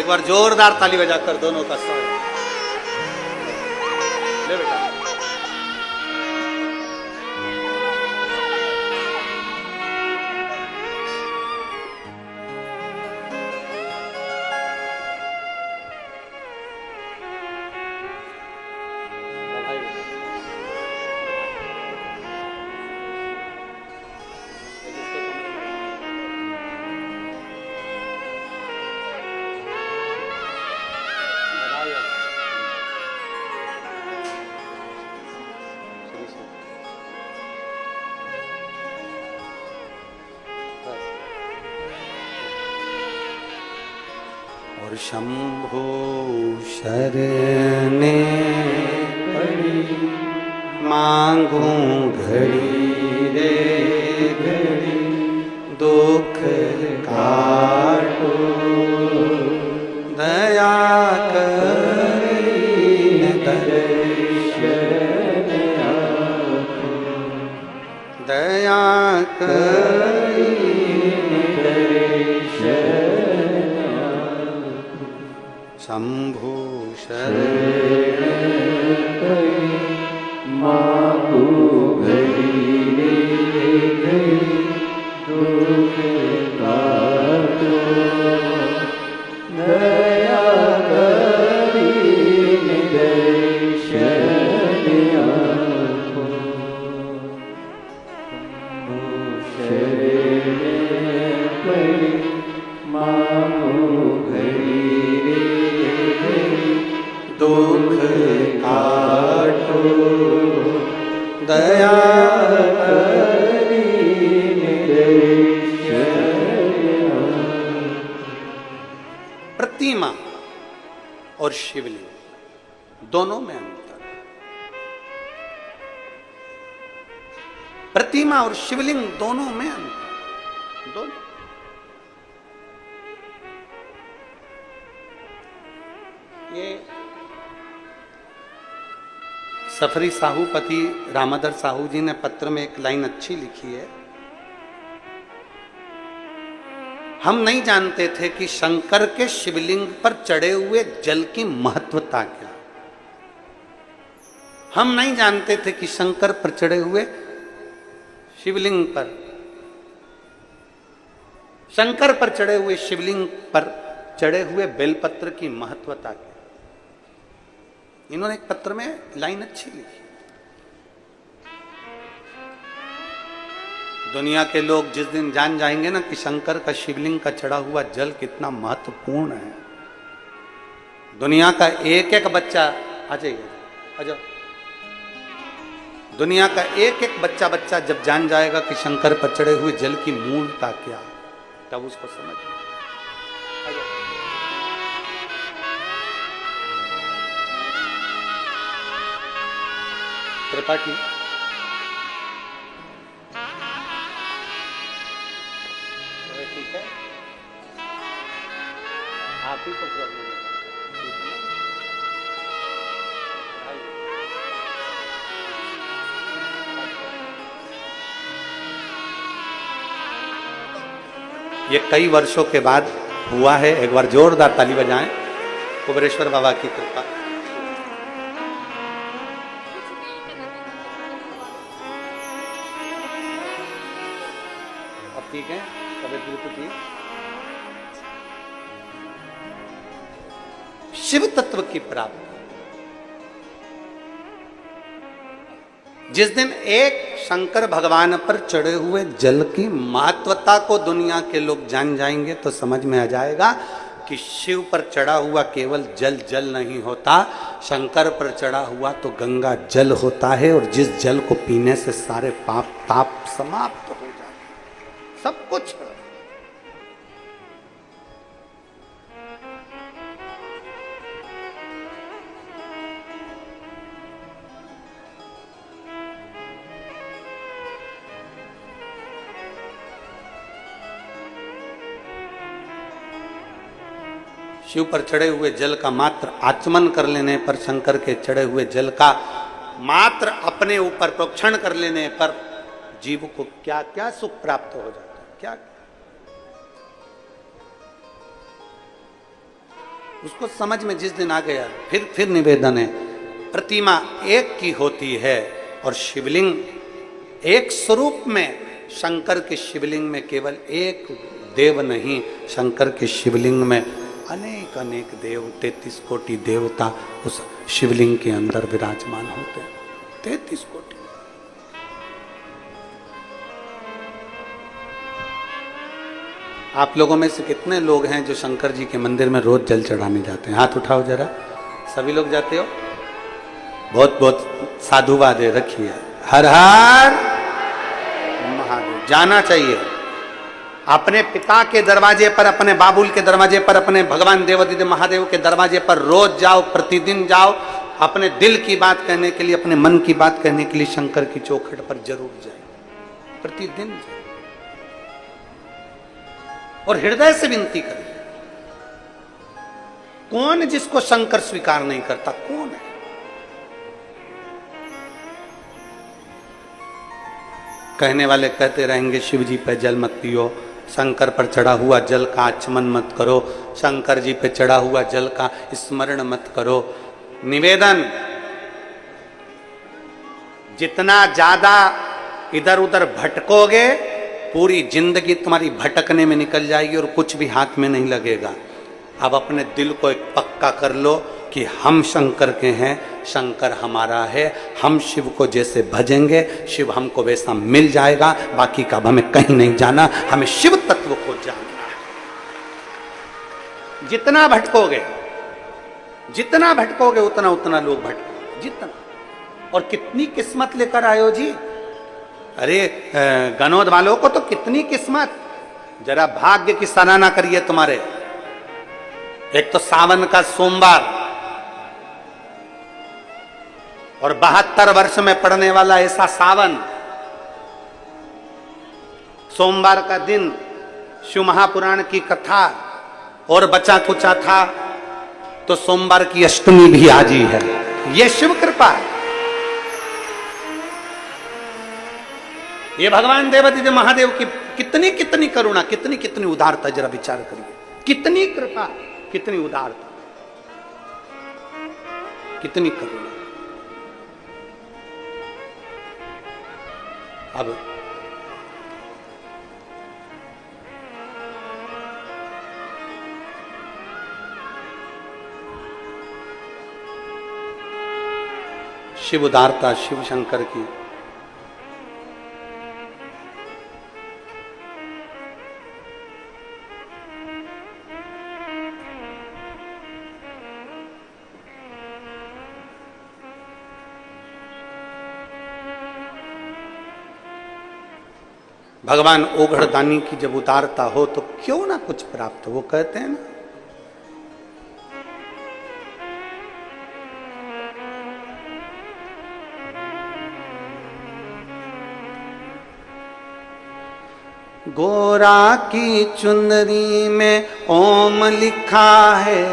एक बार जोरदार ताली बजाकर दोनों का स्वागत। ले बेटा। और शंभो शरणे पड़ी मांगूं घड़ी रे घड़ी दुख काटो दया करीन दर्शन आपो दया करीन दर्शन शंभो शरण मांगू घड़ी रे घड़ी दुख काटो दया करीन दर्शन आपो शरण पड़ी मांगू घड़ी रे दुख काटो दया करीन दर्शन प्रतिमा और शिवलिंग दोनों में अंतर है। प्रतिमा और शिवलिंग दोनों में अंतर दोनों। ये सफरी साहूपति रामाधर साहू जी ने पत्र में एक लाइन अच्छी लिखी है। हम नहीं जानते थे कि शंकर के शिवलिंग पर चढ़े हुए जल की महत्वता क्या। हम नहीं जानते थे कि शंकर पर चढ़े हुए शिवलिंग पर शंकर पर चढ़े हुए शिवलिंग पर चढ़े हुए बेलपत्र की महत्वता क्या। इन्होंने एक पत्र में लाइन अच्छी लिखी। दुनिया के लोग जिस दिन जान जाएंगे ना कि शंकर का शिवलिंग का चढ़ा हुआ जल कितना महत्वपूर्ण है, दुनिया का एक एक बच्चा आ जाइए आ जाओ, दुनिया का एक एक बच्चा बच्चा जब जान जाएगा कि शंकर पर चढ़े हुए जल की मूलता क्या, तब उसको समझ में आ जाओ। त्रिपाठी ठीक है, आप ही को प्रॉब्लम है, ठीक है ना। ये कई वर्षों के बाद हुआ है। एक बार जोरदार ताली बजाएं। कुबेरेश्वर बाबा की कृपा। अब ठीक है, तबियत बिल्कुल ठीक। शिव तत्व की प्राप्ति जिस दिन एक शंकर भगवान पर चढ़े हुए जल की महत्वता को दुनिया के लोग जान जाएंगे तो समझ में आ जाएगा कि शिव पर चढ़ा हुआ केवल जल जल नहीं होता, शंकर पर चढ़ा हुआ तो गंगा जल होता है, और जिस जल को पीने से सारे पाप ताप समाप्त हो जाते, सब कुछ। शिव पर चढ़े हुए जल का मात्र आचमन कर लेने पर, शंकर के चढ़े हुए जल का मात्र अपने ऊपर प्रोक्षण कर लेने पर जीव को क्या क्या सुख प्राप्त हो जाता है। क्या उसको समझ में जिस दिन आ गया, फिर निवेदन है, प्रतिमा एक की होती है और शिवलिंग एक स्वरूप में। शंकर के शिवलिंग में केवल एक देव नहीं, शंकर के शिवलिंग में अनेक अनेक देव, 33 कोटि देवता उस शिवलिंग के अंदर विराजमान होते हैं। 33 कोटि। आप लोगों में से कितने लोग हैं जो शंकर जी के मंदिर में रोज जल चढ़ाने जाते हैं? हाथ उठाओ जरा। सभी लोग जाते हो? बहुत बहुत साधुवाद है, रखिए। हर हर महादेव। जाना चाहिए। अपने पिता के दरवाजे पर, अपने बाबुल के दरवाजे पर, अपने भगवान देवादिदेव महादेव के दरवाजे पर रोज जाओ, प्रतिदिन जाओ। अपने दिल की बात कहने के लिए, अपने मन की बात कहने के लिए शंकर की चौखट पर जरूर जाए, प्रतिदिन जाए और हृदय से विनती करें। कौन जिसको शंकर स्वीकार नहीं करता? कौन है? कहने वाले कहते रहेंगे शिव जी पे जल मत पियो, शंकर पर चढ़ा हुआ जल का आचमन मत करो, शंकर जी पे चढ़ा हुआ जल का स्मरण मत करो। निवेदन, जितना ज्यादा इधर उधर भटकोगे, पूरी जिंदगी तुम्हारी भटकने में निकल जाएगी और कुछ भी हाथ में नहीं लगेगा। अब अपने दिल को एक पक्का कर लो कि हम शंकर के हैं, शंकर हमारा है। हम शिव को जैसे भजेंगे, शिव हमको वैसा मिल जाएगा। बाकी का हमें कहीं नहीं जाना, हमें शिव तत्व को जानना है। जितना भटकोगे उतना उतना लोग भटकोगे, जितना। और कितनी किस्मत लेकर आयो जी। अरे गनौद वालों को तो कितनी किस्मत। जरा भाग्य की सराहना करिए तुम्हारे। एक तो सावन का सोमवार और 72 वर्ष में पड़ने वाला ऐसा सावन, सोमवार का दिन, शिव महापुराण की कथा और बचा कुचा था तो सोमवार की अष्टमी भी आज ही है। ये शिव कृपा है। ये भगवान देवादिदेव महादेव की कितनी कितनी करुणा, कितनी कितनी उदारता। जरा विचार करिए, कितनी कृपा, कितनी उदारता, कितनी करुणा। अब शिव उदारता, शिव शंकर की। भगवान ओघड़दानी की जब उदारता हो तो क्यों ना कुछ प्राप्त हो। वो कहते हैं ना, गोरा की चुनरी में ओम लिखा है,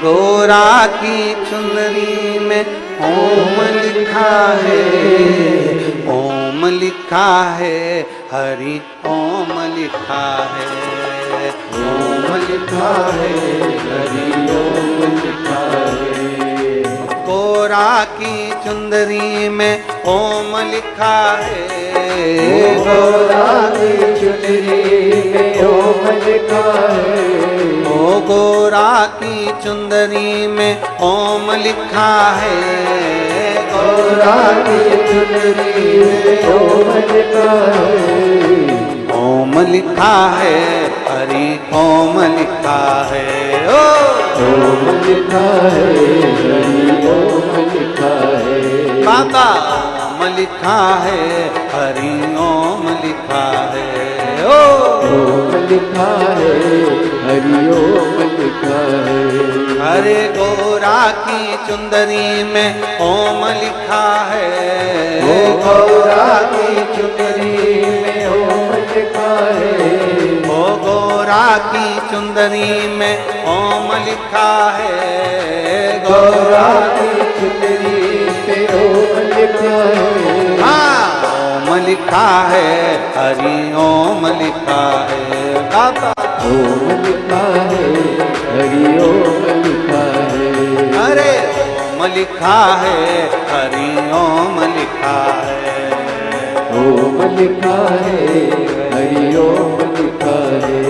गोरा की चुनरी में ओम लिखा है, ओम लिखा है, हरि ओम लिखा है, ओम लिखा है, हरि ओम लिखा है। गोरा की चुंदरी में ओम लिखा है, गोरा की चुनरी में ओम लिखा है, ओ गोरा की चुंदरी में ओम लिखा है, गोरा की चुनरी में ओम लिखा है, ओम लिखा है, हरि ओम लिखा है। ओम लिखा है, हरि ओम लिखा है। बाबा ओम लिखा है, हरि ओम लिखा है। ओम लिखा है, हरि ओम लिखा है। हरे गोरा की चुंदरी में ओम लिखा है, ओ गोरा की चुनरी में ओम लिखा है, ओ गोरा की चुंदरी में ओम लिखा है, गोरा की चुनरी में ओम लिखा है। हाँ ओम लिखा है, हरि ओम लिखा है। बाबा ओम लिखा है, हरि ओम लिखा है। अरे ओम लिखा है, हरि ओम लिखा है। ओम लिखा है, हरि ओम लिखा है।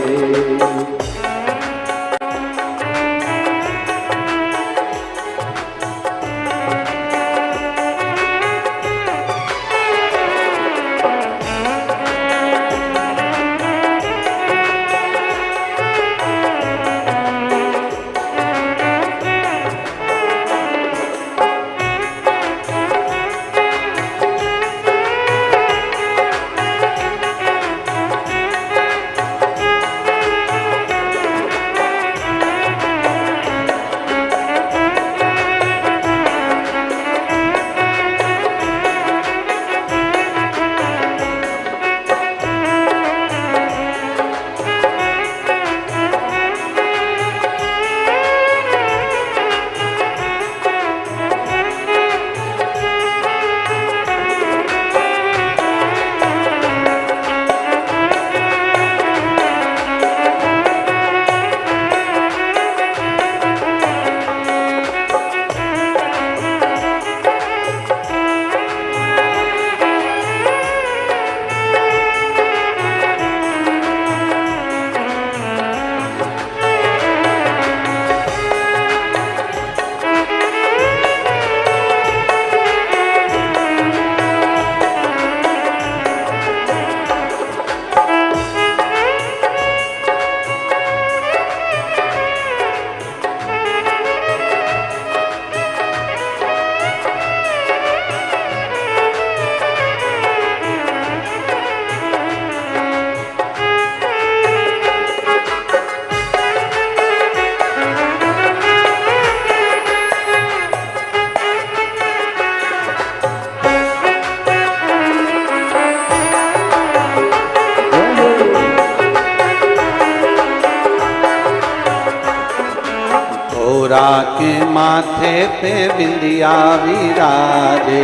गौरा के माथे पे बिंदिया विराजे,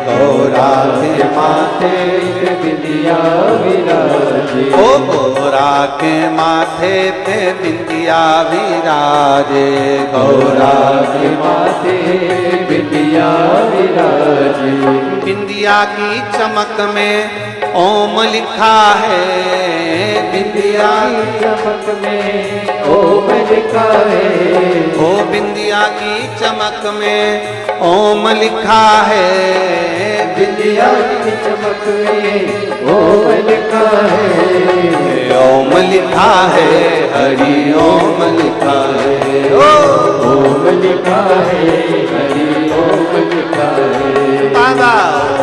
गौरा के माथे पे बिंदिया विराजे। ओ गौरा के माथे पे बिंदिया विराजे, गौरा के माथे बिंदिया विराजे। बिंदिया की चमक में ओम लिखा है, बिंदिया की चमक में ओम लिखा है। ओ बिंदिया की चमक में ओम लिखा है, बिंदिया की चमक में ओम लिखा है। ओम लिखा है, हरि ओम लिखा है। ओम लिखा है, हरि ओम लिखा है। बाबा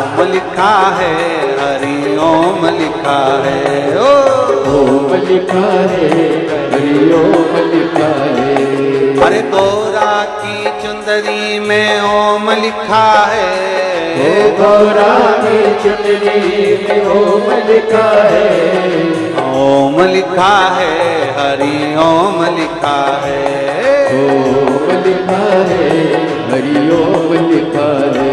ओम लिखा है, हरि ओम लिखा है। ओम लिखा है, हरि ओम लिखा है। अरे गौरा की चुंदरी में ओम लिखा है, गौरा की चुंदरी में ओम लिखा है। ओम लिखा है, हरि ओम लिखा है। ओम लिखा है, हरि ओम लिखा है।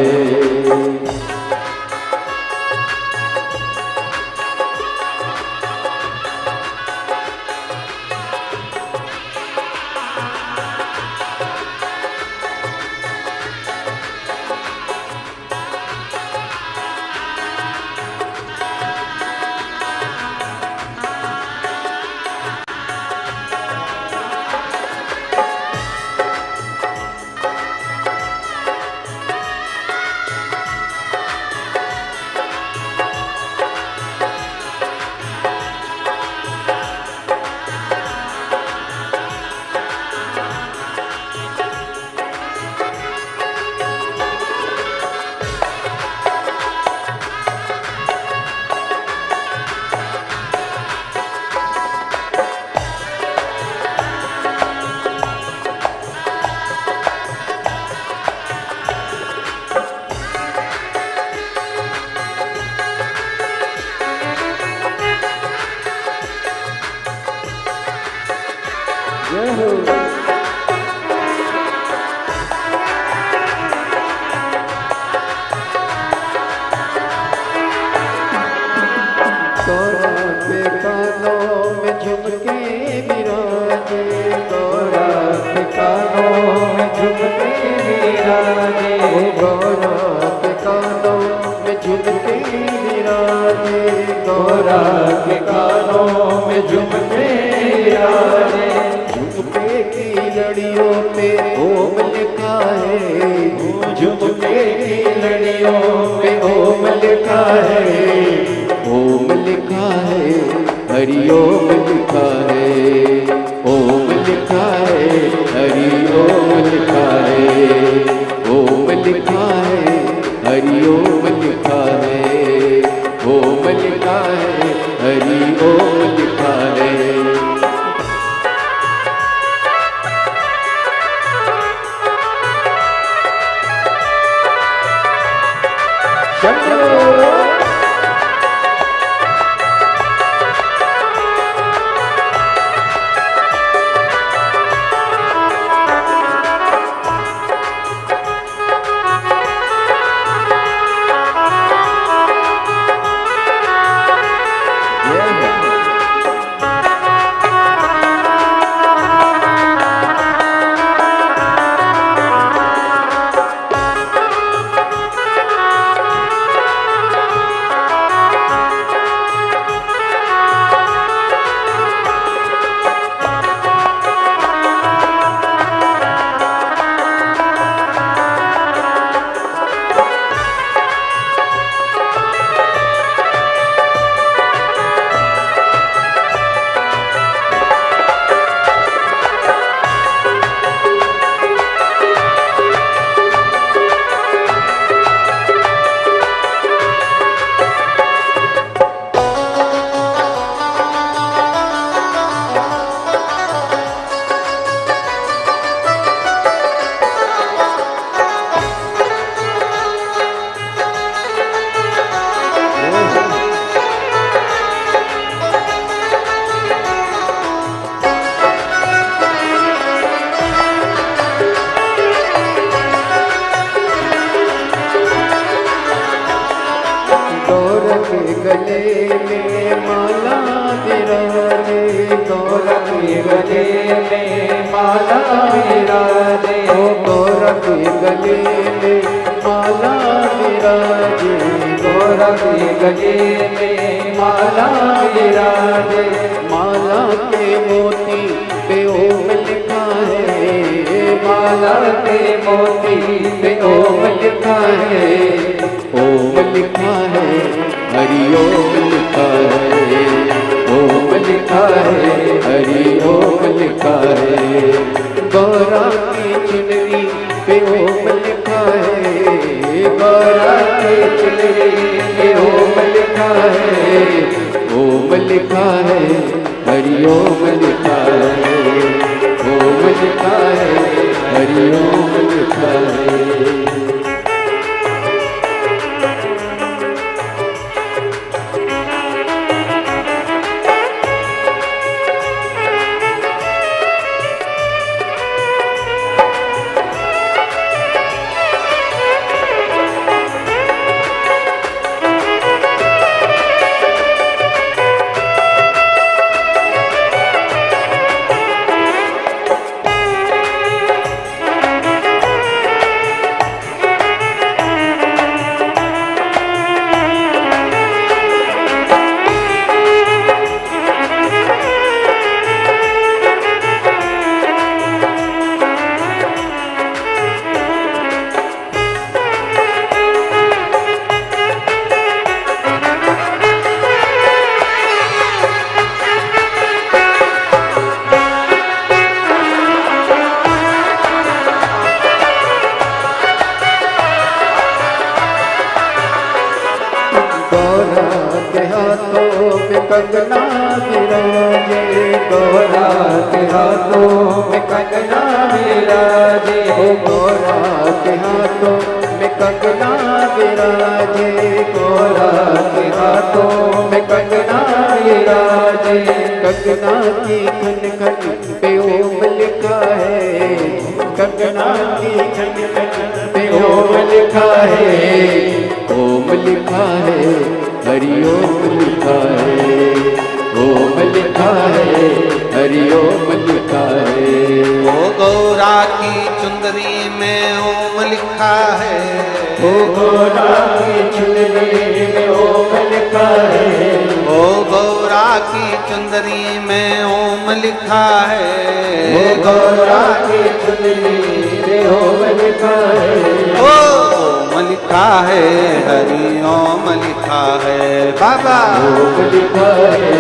विराजे, ओ गौरा के कानों में झुमके विराजे, गौरा के कानों में झुमके विराजे, झुमके की लड़ियों पे ओम लिखा है, झुमके की लड़ियों पे ओम लिखा है, ओम लिखा है, हरि ओम लिखा है, ओम लिखा है, हरि ओम लिखा है, ओम लिखा है, हरि ओम लिखा है, ओम लिखा है, हरि ओम लिखा है। गले में माला विराजे, गौरा के गले में माला विराजे, ओ गौरा के गले में माला विराजे, गौरा के गले में माला विराजे, माला के मोती पे ओम लिखा है, माला के मोती पे ओम लिखा है, ओम लिखा है, हरि ओम लिखा है, ओम लिखा है, हरि ओम लिखा है, गौरा की चुनरी पे ओम लिखा है, गौरा की चुनरी पे ओम लिखा है, ओम लिखा है, हरि ओम लिखा है, ओम लिखा है, हरि ओम लिखा है। कंगना विराजे, गौरा के हाथों में कंगना विराजे, ओ गौरा के हाथों में कंगना विराजे, गौरा के हाथों में कंगना विराजे, कंगना की खन खन पे ओम लिखा है, कंगना की खन खन पे ओम लिखा है, ओम लिखा है, हरि ओम लिखा है, ओम लिखा है, हरि ओम लिखा है। ओ गौरा की चुंदरी में ओम लिखा है। ओ गौरा की चुनरी में ओम लिखा है। ओ गौरा की चुंदरी में ओम लिखा है। ओ गौरा की चुनरी में ओम लिखा है। ओम लिखा है, हरि ओम लिखा है। बाबा ओम लिखा है,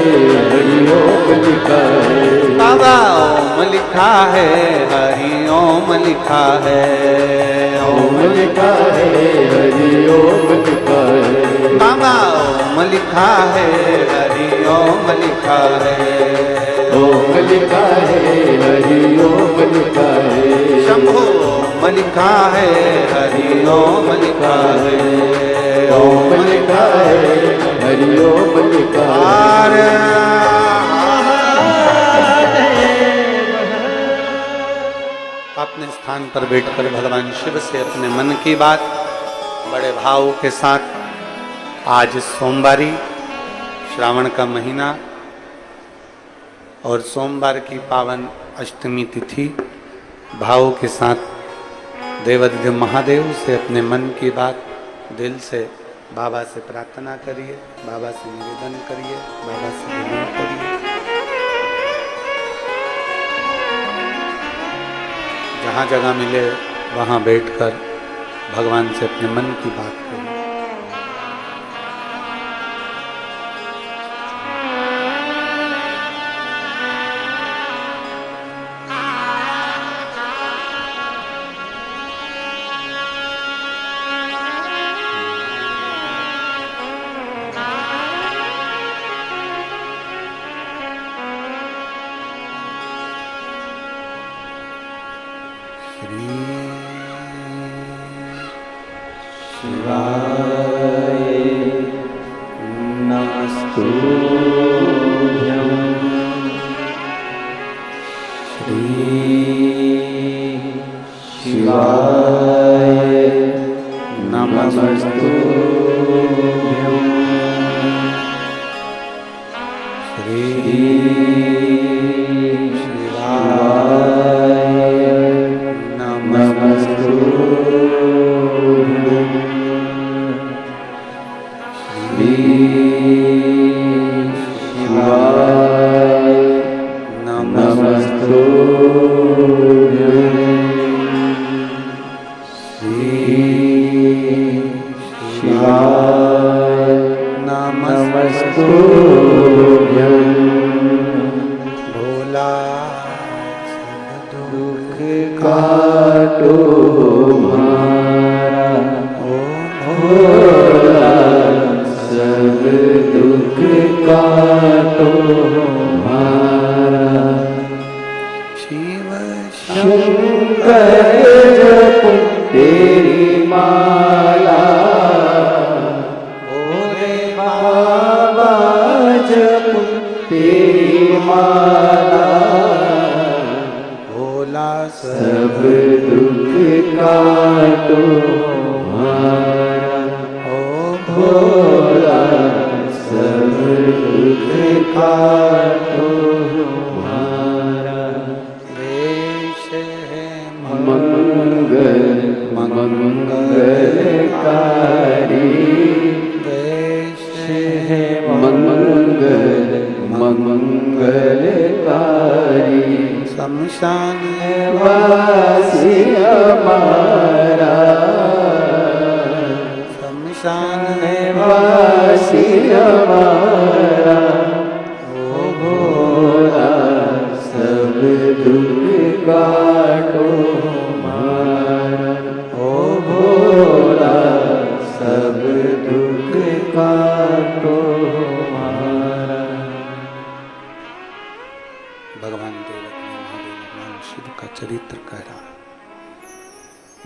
हरि ओम लिखा है। बाबा ओम लिखा है, हरि ओम लिखा है। ओम लिखा है, हरि ओम लिखा है। बाबा ओम लिखा है, हरि ओम लिखा है। ओम लिखा है, हरि ओम लिखा है। शंभो ओम लिखा है, हरि ओम लिखा है। ओम लिखा है, हरि ओम लिखा है। अपने स्थान पर बैठकर भगवान शिव से अपने मन की बात बड़े भाव के साथ, आज सोमवारी, श्रावण का महीना और सोमवार की पावन अष्टमी तिथि, भाव के साथ देवाधिदेव महादेव से अपने मन की बात दिल से बाबा से प्रार्थना करिए, बाबा से निवेदन करिए, बाबा से विनम्र करिए। जहाँ जगह मिले वहाँ बैठकर भगवान से अपने मन की बात करिए।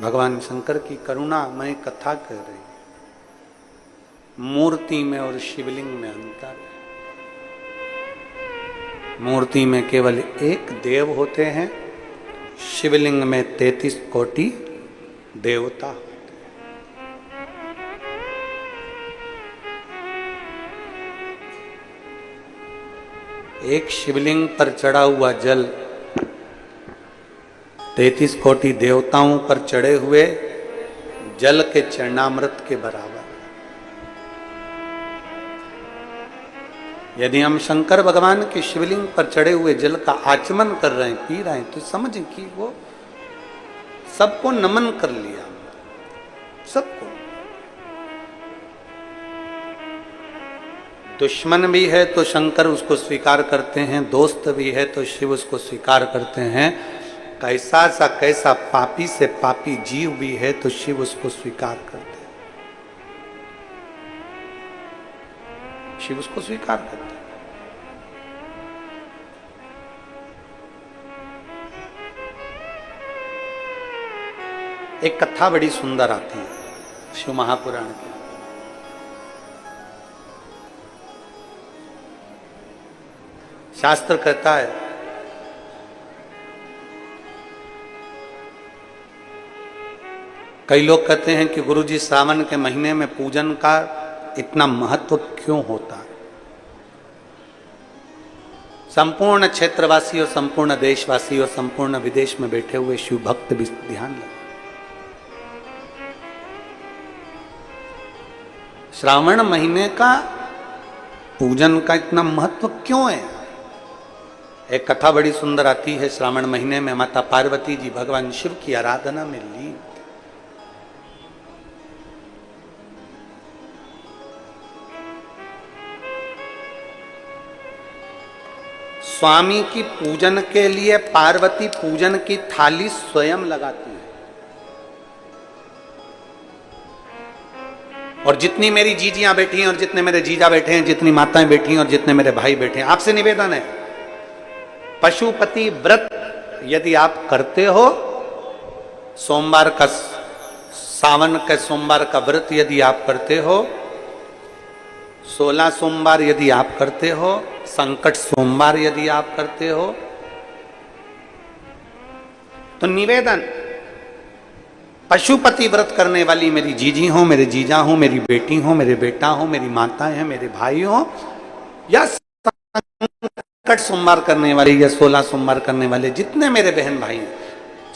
भगवान शंकर की करुणामय कथा कह रही। मूर्ति में और शिवलिंग में अंतर है। मूर्ति में केवल एक देव होते हैं, शिवलिंग में 33 कोटि देवता होते हैं। एक शिवलिंग पर चढ़ा हुआ जल 33 कोटि देवताओं पर चढ़े हुए जल के चरणामृत के बराबर। यदि हम शंकर भगवान के शिवलिंग पर चढ़े हुए जल का आचमन कर रहे हैं, पी रहे हैं, तो समझ कि वो सबको नमन कर लिया, सबको। दुश्मन भी है तो शंकर उसको स्वीकार करते हैं, दोस्त भी है तो शिव उसको स्वीकार करते हैं। कैसा सा कैसा पापी से पापी जीव भी है तो शिव उसको स्वीकार करते हैं, शिव उसको स्वीकार करते हैं। एक कथा बड़ी सुंदर आती है शिव महापुराण की। शास्त्र कहता है कई लोग कहते हैं कि गुरुजी श्रावण के महीने में पूजन का इतना महत्व क्यों होता है। संपूर्ण क्षेत्रवासी और संपूर्ण देशवासी और संपूर्ण विदेश में बैठे हुए शिव भक्त भी ध्यान लगे। श्रावण महीने का पूजन का इतना महत्व क्यों है। एक कथा बड़ी सुंदर आती है। श्रावण महीने में माता पार्वती जी भगवान शिव की आराधना में लीन। स्वामी की पूजन के लिए पार्वती पूजन की थाली स्वयं लगाती है। और जितनी मेरी जीजियां बैठी हैं और जितने मेरे जीजा बैठे हैं, जितनी माताएं बैठी हैं और जितने मेरे भाई बैठे हैं, आपसे निवेदन है, पशुपति व्रत यदि आप करते हो, सोमवार का, सावन के सोमवार का व्रत यदि आप करते हो, 16 सोमवार यदि आप करते हो, संकट सोमवार यदि आप करते हो, तो निवेदन, पशुपति व्रत करने वाली मेरी जीजी हो, मेरे जीजा हो, मेरी बेटी हो, मेरे बेटा हो, मेरी माता है, मेरे भाई हो, या संकट सोमवार करने वाले या 16 सोमवार करने वाले जितने मेरे बहन भाई हैं,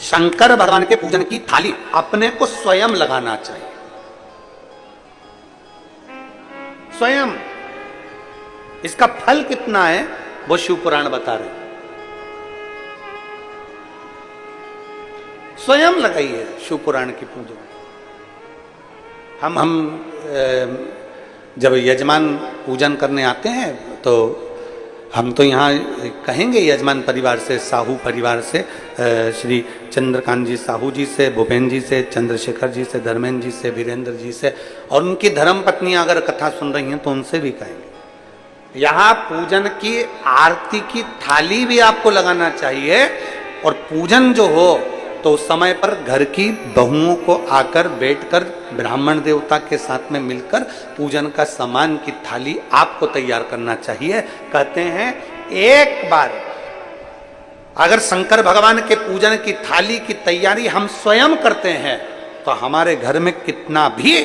शंकर भगवान के पूजन की थाली अपने को स्वयं लगाना चाहिए। स्वयं। इसका फल कितना है वो शिव पुराण बता रहे। स्वयं लगाइए शिव पुराण की पूजा। हम जब यजमान पूजन करने आते हैं तो हम तो यहाँ कहेंगे यजमान परिवार से, साहू परिवार से, श्री चंद्रकांत जी साहू जी से, भूपेन जी से, चंद्रशेखर जी से, धर्मेंद्र जी से, वीरेंद्र जी से, और उनकी धर्म पत्नियां अगर कथा सुन रही हैं तो उनसे भी कहेंगे। यहाँ पूजन की आरती की थाली भी आपको लगाना चाहिए। और पूजन जो हो तो उस समय पर घर की बहुओं को आकर बैठकर ब्राह्मण देवता के साथ में मिलकर पूजन का सामान की थाली आपको तैयार करना चाहिए। कहते हैं एक बार अगर शंकर भगवान के पूजन की थाली की तैयारी हम स्वयं करते हैं तो हमारे घर में कितना भी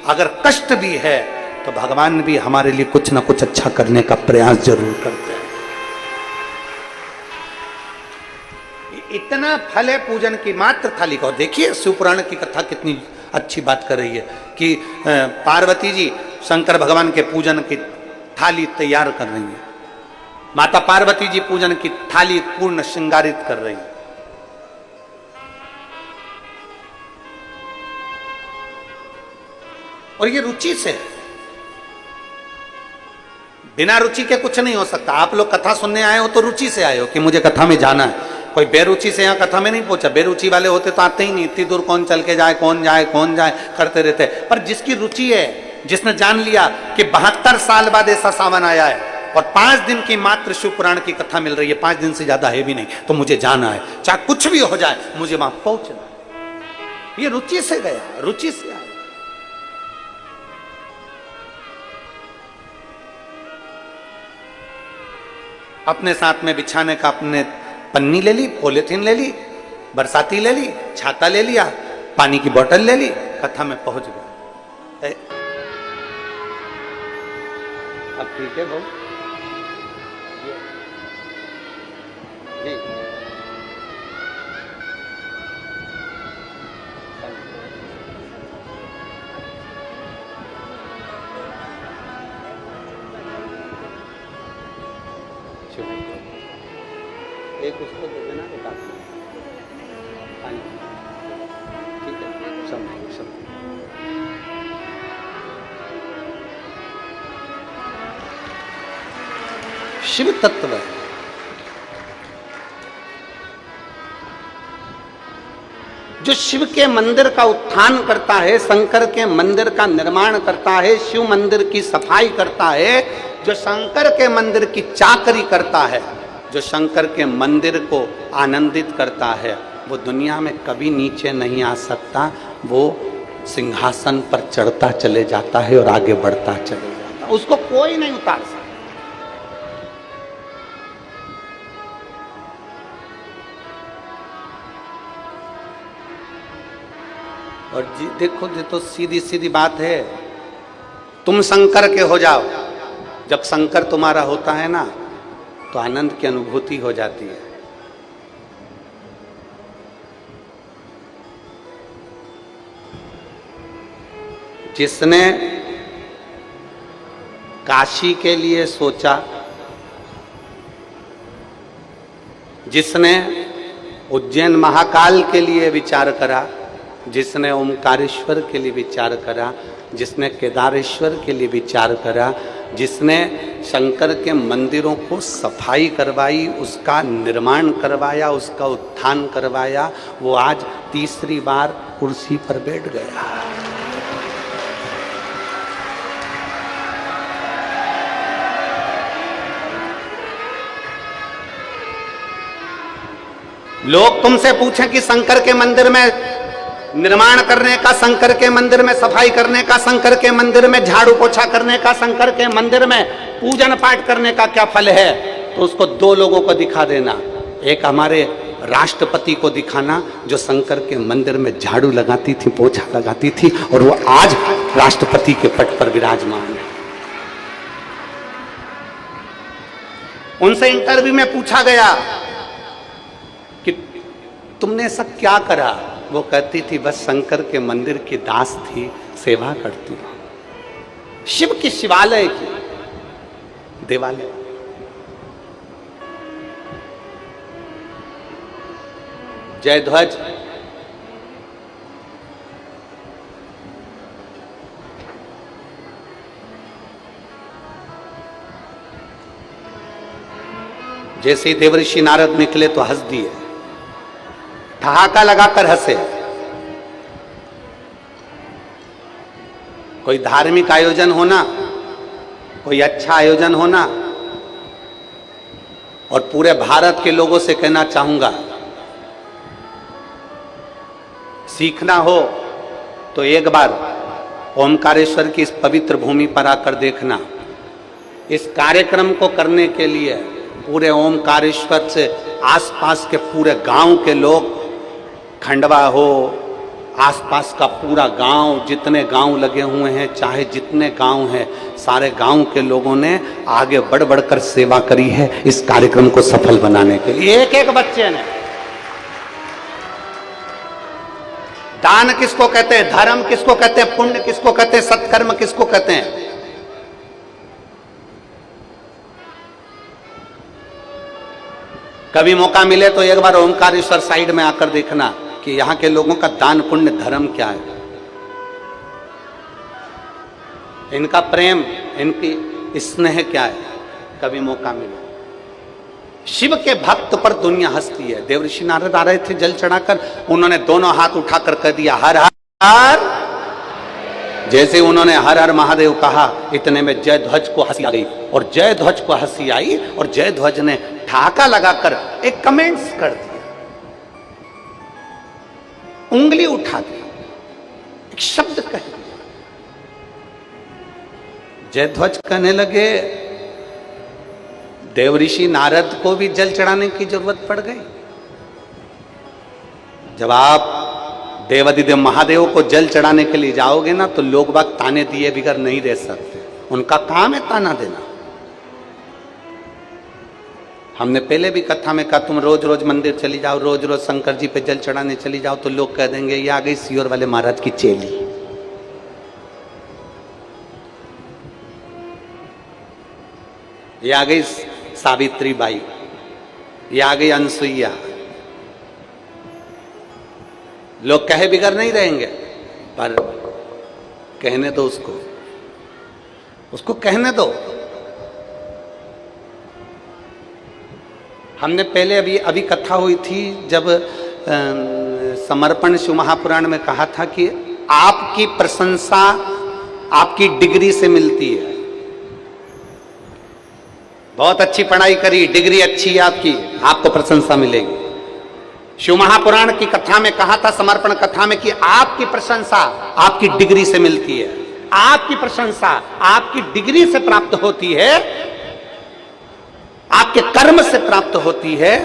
अगर कष्ट भी है तो भगवान भी हमारे लिए कुछ ना कुछ अच्छा करने का प्रयास जरूर करते हैं। इतना फल है पूजन की मात्र थाली का। देखिए शिव पुराण की कथा कितनी अच्छी बात कर रही है कि पार्वती जी शंकर भगवान के पूजन की थाली तैयार कर रही है। माता पार्वती जी पूजन की थाली पूर्ण श्रृंगारित कर रही है। और ये रुचि से है, बिना रुचि के कुछ नहीं हो सकता। आप लोग कथा सुनने आए हो तो रुचि से आए हो कि मुझे कथा में जाना है। कोई बेरुचि से यहाँ कथा में नहीं पहुंचा। बेरुचि वाले होते तो आते ही नहीं। इतनी दूर कौन चल के जाए, कौन जाए कौन जाए करते रहते। पर जिसकी रुचि है, जिसने जान लिया कि 72 साल बाद ऐसा सावन आया है और 5 दिन की मात्र शिव पुराण की कथा मिल रही है, 5 दिन से ज्यादा है भी नहीं, तो मुझे जाना है, चाहे कुछ भी हो जाए मुझे वहां पहुंचना है। ये रुचि से गया, रुचि से आया। अपने साथ में बिछाने का अपने पन्नी ले ली, पॉलिथीन ले ली, बरसाती ले ली, छाता ले लिया, पानी की बोतल ले ली, कथा में पहुंच गए। अब ठीक है भाई जी। एक उसको दे देना, एक आप पानी, ठीक है, सब सब शिव तत्व है। जो शिव के मंदिर का उत्थान करता है, शंकर के मंदिर का निर्माण करता है, शिव मंदिर की सफाई करता है, जो शंकर के मंदिर की चाकरी करता है, जो शंकर के मंदिर को आनंदित करता है, वो दुनिया में कभी नीचे नहीं आ सकता। वो सिंहासन पर चढ़ता चले जाता है और आगे बढ़ता चले जाता है, उसको कोई नहीं उतार सकता। और जी देखो, ये तो सीधी सीधी बात है, तुम शंकर के हो जाओ। जब शंकर तुम्हारा होता है ना, तो आनंद की अनुभूति हो जाती है। जिसने काशी के लिए सोचा, जिसने उज्जैन महाकाल के लिए विचार करा, जिसने ओमकारेश्वर के लिए विचार करा, जिसने केदारेश्वर के लिए विचार करा, जिसने शंकर के मंदिरों को सफाई करवाई, उसका निर्माण करवाया, उसका उत्थान करवाया, वो आज तीसरी बार कुर्सी पर बैठ गया। लोग तुमसे पूछें कि शंकर के मंदिर में निर्माण करने का, शंकर के मंदिर में सफाई करने का, शंकर के मंदिर में झाड़ू पोछा करने का, शंकर के मंदिर में पूजन पाठ करने का क्या फल है, तो उसको दो लोगों को दिखा देना। एक हमारे राष्ट्रपति को दिखाना, जो शंकर के मंदिर में झाड़ू लगाती थी, पोछा लगाती थी, और वो आज राष्ट्रपति के पद पर विराजमान है। उनसे इंटरव्यू में पूछा गया कि तुमने ऐसा क्या करा, वो कहती थी बस शंकर के मंदिर की दास थी, सेवा करती हूं। शिव की शिवालय की देवालय, जय ध्वज, जैसे ही देवर्षि नारद निकले तो हंस दिए, ठहाका लगाकर हंसे। कोई धार्मिक आयोजन होना, कोई अच्छा आयोजन होना, और पूरे भारत के लोगों से कहना चाहूंगा, सीखना हो तो एक बार ओमकारेश्वर की इस पवित्र भूमि पर आकर देखना। इस कार्यक्रम को करने के लिए पूरे ओमकारेश्वर से आसपास के पूरे गांव के लोग, खंडवा हो, आसपास का पूरा गांव, जितने गांव लगे हुए हैं, चाहे जितने गांव हैं, सारे गांव के लोगों ने आगे बढ़ बढ़कर सेवा करी है इस कार्यक्रम को सफल बनाने के लिए। एक एक बच्चे ने। दान किसको कहते हैं, धर्म किसको कहते हैं, पुण्य किसको कहते हैं, सत्कर्म किसको कहते हैं? कभी मौका मिले तो एक बार ओमकारेश्वर साइड में आकर देखना कि यहां के लोगों का दान पुण्य धर्म क्या है, इनका प्रेम, इनकी स्नेह क्या है। कभी मौका मिले। शिव के भक्त पर दुनिया हंसती है। देवर्षि नारद आ रहे थे जल चढ़ाकर, उन्होंने दोनों हाथ उठाकर कह दिया हर हर। जैसे उन्होंने हर हर महादेव कहा, इतने में जय ध्वज को हंसी आ गई, और जय ध्वज को हंसी आई, और जय ध्वज ने ठहाका लगाकर एक कमेंट्स कर दिया, उंगली उठा दी, एक शब्द कह दिया। जय ध्वज कहने लगे, देवर्षि नारद को भी जल चढ़ाने की जरूरत पड़ गई। जब आप देवादिदेव महादेव को जल चढ़ाने के लिए जाओगे ना, तो लोग बाग ताने दिए बिगर नहीं रह सकते, उनका काम है ताना देना। हमने पहले भी कथा में कहा, तुम रोज रोज मंदिर चली जाओ, रोज रोज शंकर जी पे जल चढ़ाने चली जाओ, तो लोग कह देंगे ये आ गई सियोर वाले महाराज की चेली। ये आ गई सावित्री बाई। ये आ गई अनसुईया। लोग कहे बिगड़ नहीं रहेंगे, पर कहने दो उसको कहने दो। हमने पहले अभी कथा हुई थी जब समर्पण शिव महापुराण में कहा था कि आपकी प्रशंसा आपकी डिग्री से मिलती है। बहुत अच्छी पढ़ाई करी, डिग्री अच्छी है आपकी, आपको प्रशंसा मिलेगी। शिव महापुराण की कथा में कहा था, समर्पण कथा में, कि आपकी प्रशंसा आपकी डिग्री से मिलती है। आपकी प्रशंसा आपकी डिग्री से प्राप्त होती है, आपके कर्म से प्राप्त होती है,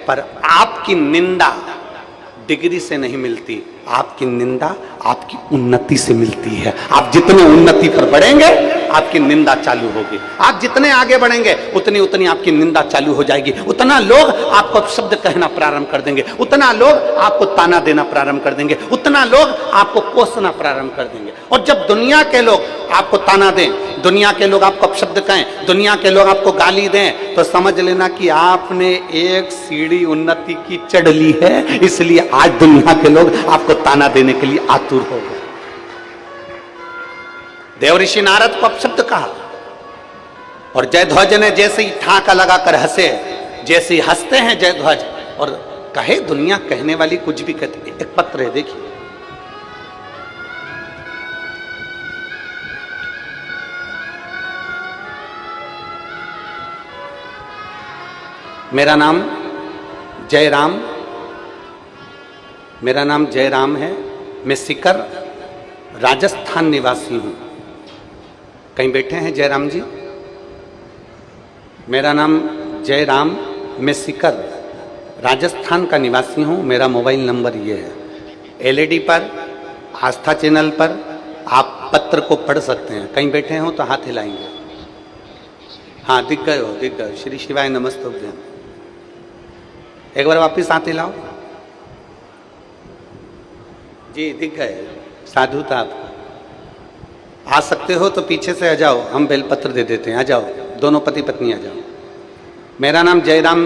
पर आपकी निंदा डिग्री से नहीं मिलती। आपकी निंदा आपकी उन्नति से मिलती है। आप जितने उन्नति पर बढ़ेंगे आपकी निंदा चालू होगी। आप जितने आगे बढ़ेंगे उतनी उतनी आपकी निंदा चालू हो जाएगी। उतना लोग आपको शब्द कहना प्रारंभ कर देंगे, उतना लोग आपको ताना देना प्रारंभ कर देंगे, उतना लोग आपको कोसना प्रारंभ कर देंगे। और जब दुनिया के लोग आपको ताना दें, दुनिया के लोग आपको शब्द कहें, दुनिया के लोग आपको गाली दें, तो समझ लेना कि आपने एक सीढ़ी उन्नति की चढ़ ली है। इसलिए आज दुनिया के लोग आपको ताना देने के लिए आतुर हो गए। देवऋषि नारद को अपशब्द कहा, और जयध्वज ने जैसे ही ठाका लगाकर हंसे, जैसे ही हंसते हैं जयध्वज, और कहे दुनिया कहने वाली कुछ भी कहती है। एक पत्र है, देखिए, मेरा नाम जयराम है। मैं सीकर राजस्थान निवासी हूं। कहीं बैठे हैं जयराम जी? मेरा नाम जयराम, मैं सीकर राजस्थान का निवासी हूं। मेरा मोबाइल नंबर ये है। एलईडी पर, आस्था चैनल पर आप पत्र को पढ़ सकते हैं। कहीं बैठे हो तो हाथ हिलाएंगे। हाँ, दिख गए हो। श्री शिवाय नमस्तुभ्यम। एक बार वापिस हाथ हिलाओ जी, दिख गए। साधु था आप। आ सकते हो तो पीछे से आ जाओ, हम बेलपत्र दे देते हैं। आ जाओ, दोनों पति पत्नी आ जाओ। मेरा नाम जयराम,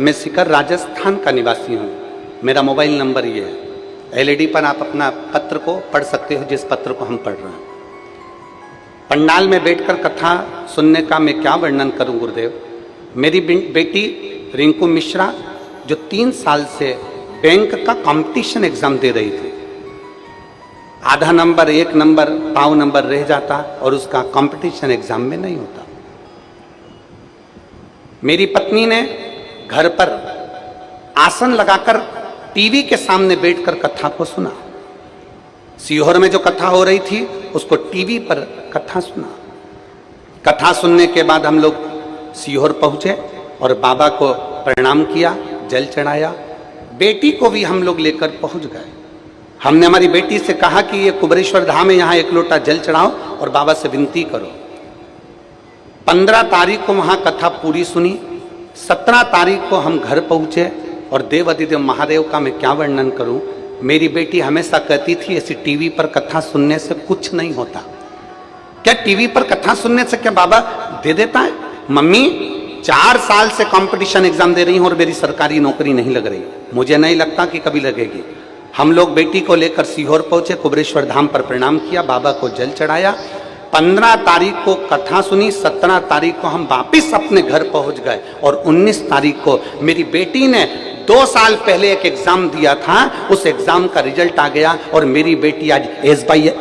मैं सीकर राजस्थान का निवासी हूँ। मेरा मोबाइल नंबर ये है। एलईडी पर आप अपना पत्र को पढ़ सकते हो, जिस पत्र को हम पढ़ रहे हैं। पंडाल में बैठकर कथा सुनने का मैं क्या वर्णन करूं गुरुदेव। मेरी बेटी रिंकू मिश्रा, जो 3 साल से बैंक का कंपटीशन एग्जाम दे रही थी, आधा नंबर, 1 नंबर, पाव नंबर रह जाता और उसका कंपटीशन एग्जाम में नहीं होता। मेरी पत्नी ने घर पर आसन लगाकर टीवी के सामने बैठकर कथा को सुना। सीहोर में जो कथा हो रही थी उसको टीवी पर कथा सुना। कथा सुनने के बाद हम लोग सीहोर पहुंचे और बाबा को प्रणाम किया, जल चढ़ाया। बेटी को भी हम लोग लेकर पहुंच गए। हमने हमारी बेटी से कहा कि ये कुबरेश्वर धाम है, यहाँ 1 लोटा जल चढ़ाओ और बाबा से विनती करो। 15 तारीख को वहां कथा पूरी सुनी। 17 तारीख को हम घर पहुंचे और देव अधिदेव महादेव का मैं क्या वर्णन करूं। मेरी बेटी हमेशा कहती थी ऐसी टीवी पर कथा सुनने से कुछ नहीं होता। क्या टीवी पर कथा सुनने से क्या बाबा दे देता है? मम्मी 4 साल से कंपटीशन एग्जाम दे रही हूं और मेरी सरकारी नौकरी नहीं लग रही। मुझे नहीं लगता कि कभी लगेगी। हम लोग बेटी को लेकर सीहोर पहुंचे, कुबरेश्वर धाम पर प्रणाम किया, बाबा को जल चढ़ाया। 15 तारीख को कथा सुनी। 17 तारीख को हम वापिस अपने घर पहुंच गए और 19 तारीख को मेरी बेटी ने 2 साल पहले एक एग्जाम दिया था, उस एग्जाम का रिजल्ट आ गया और मेरी बेटी आज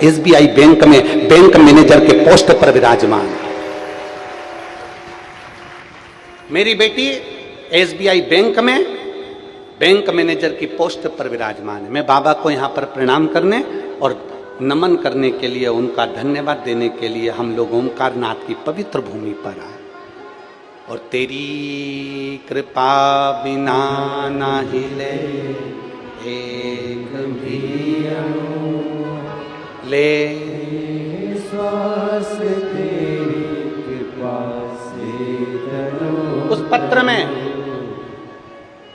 एसबीआई बैंक में बैंक मैनेजर के पोस्ट पर विराजमान है। मेरी बेटी एसबीआई बैंक में बैंक मैनेजर की पोस्ट पर विराजमान है। मैं बाबा को यहाँ पर प्रणाम करने और नमन करने के लिए, उनका धन्यवाद देने के लिए हम लोग ओमकार नाथ की पवित्र भूमि पर आए। और तेरी कृपा बिना ना हिले एक भी अणु, ले श्वास तेरी कृपा से तनो। उस पत्र में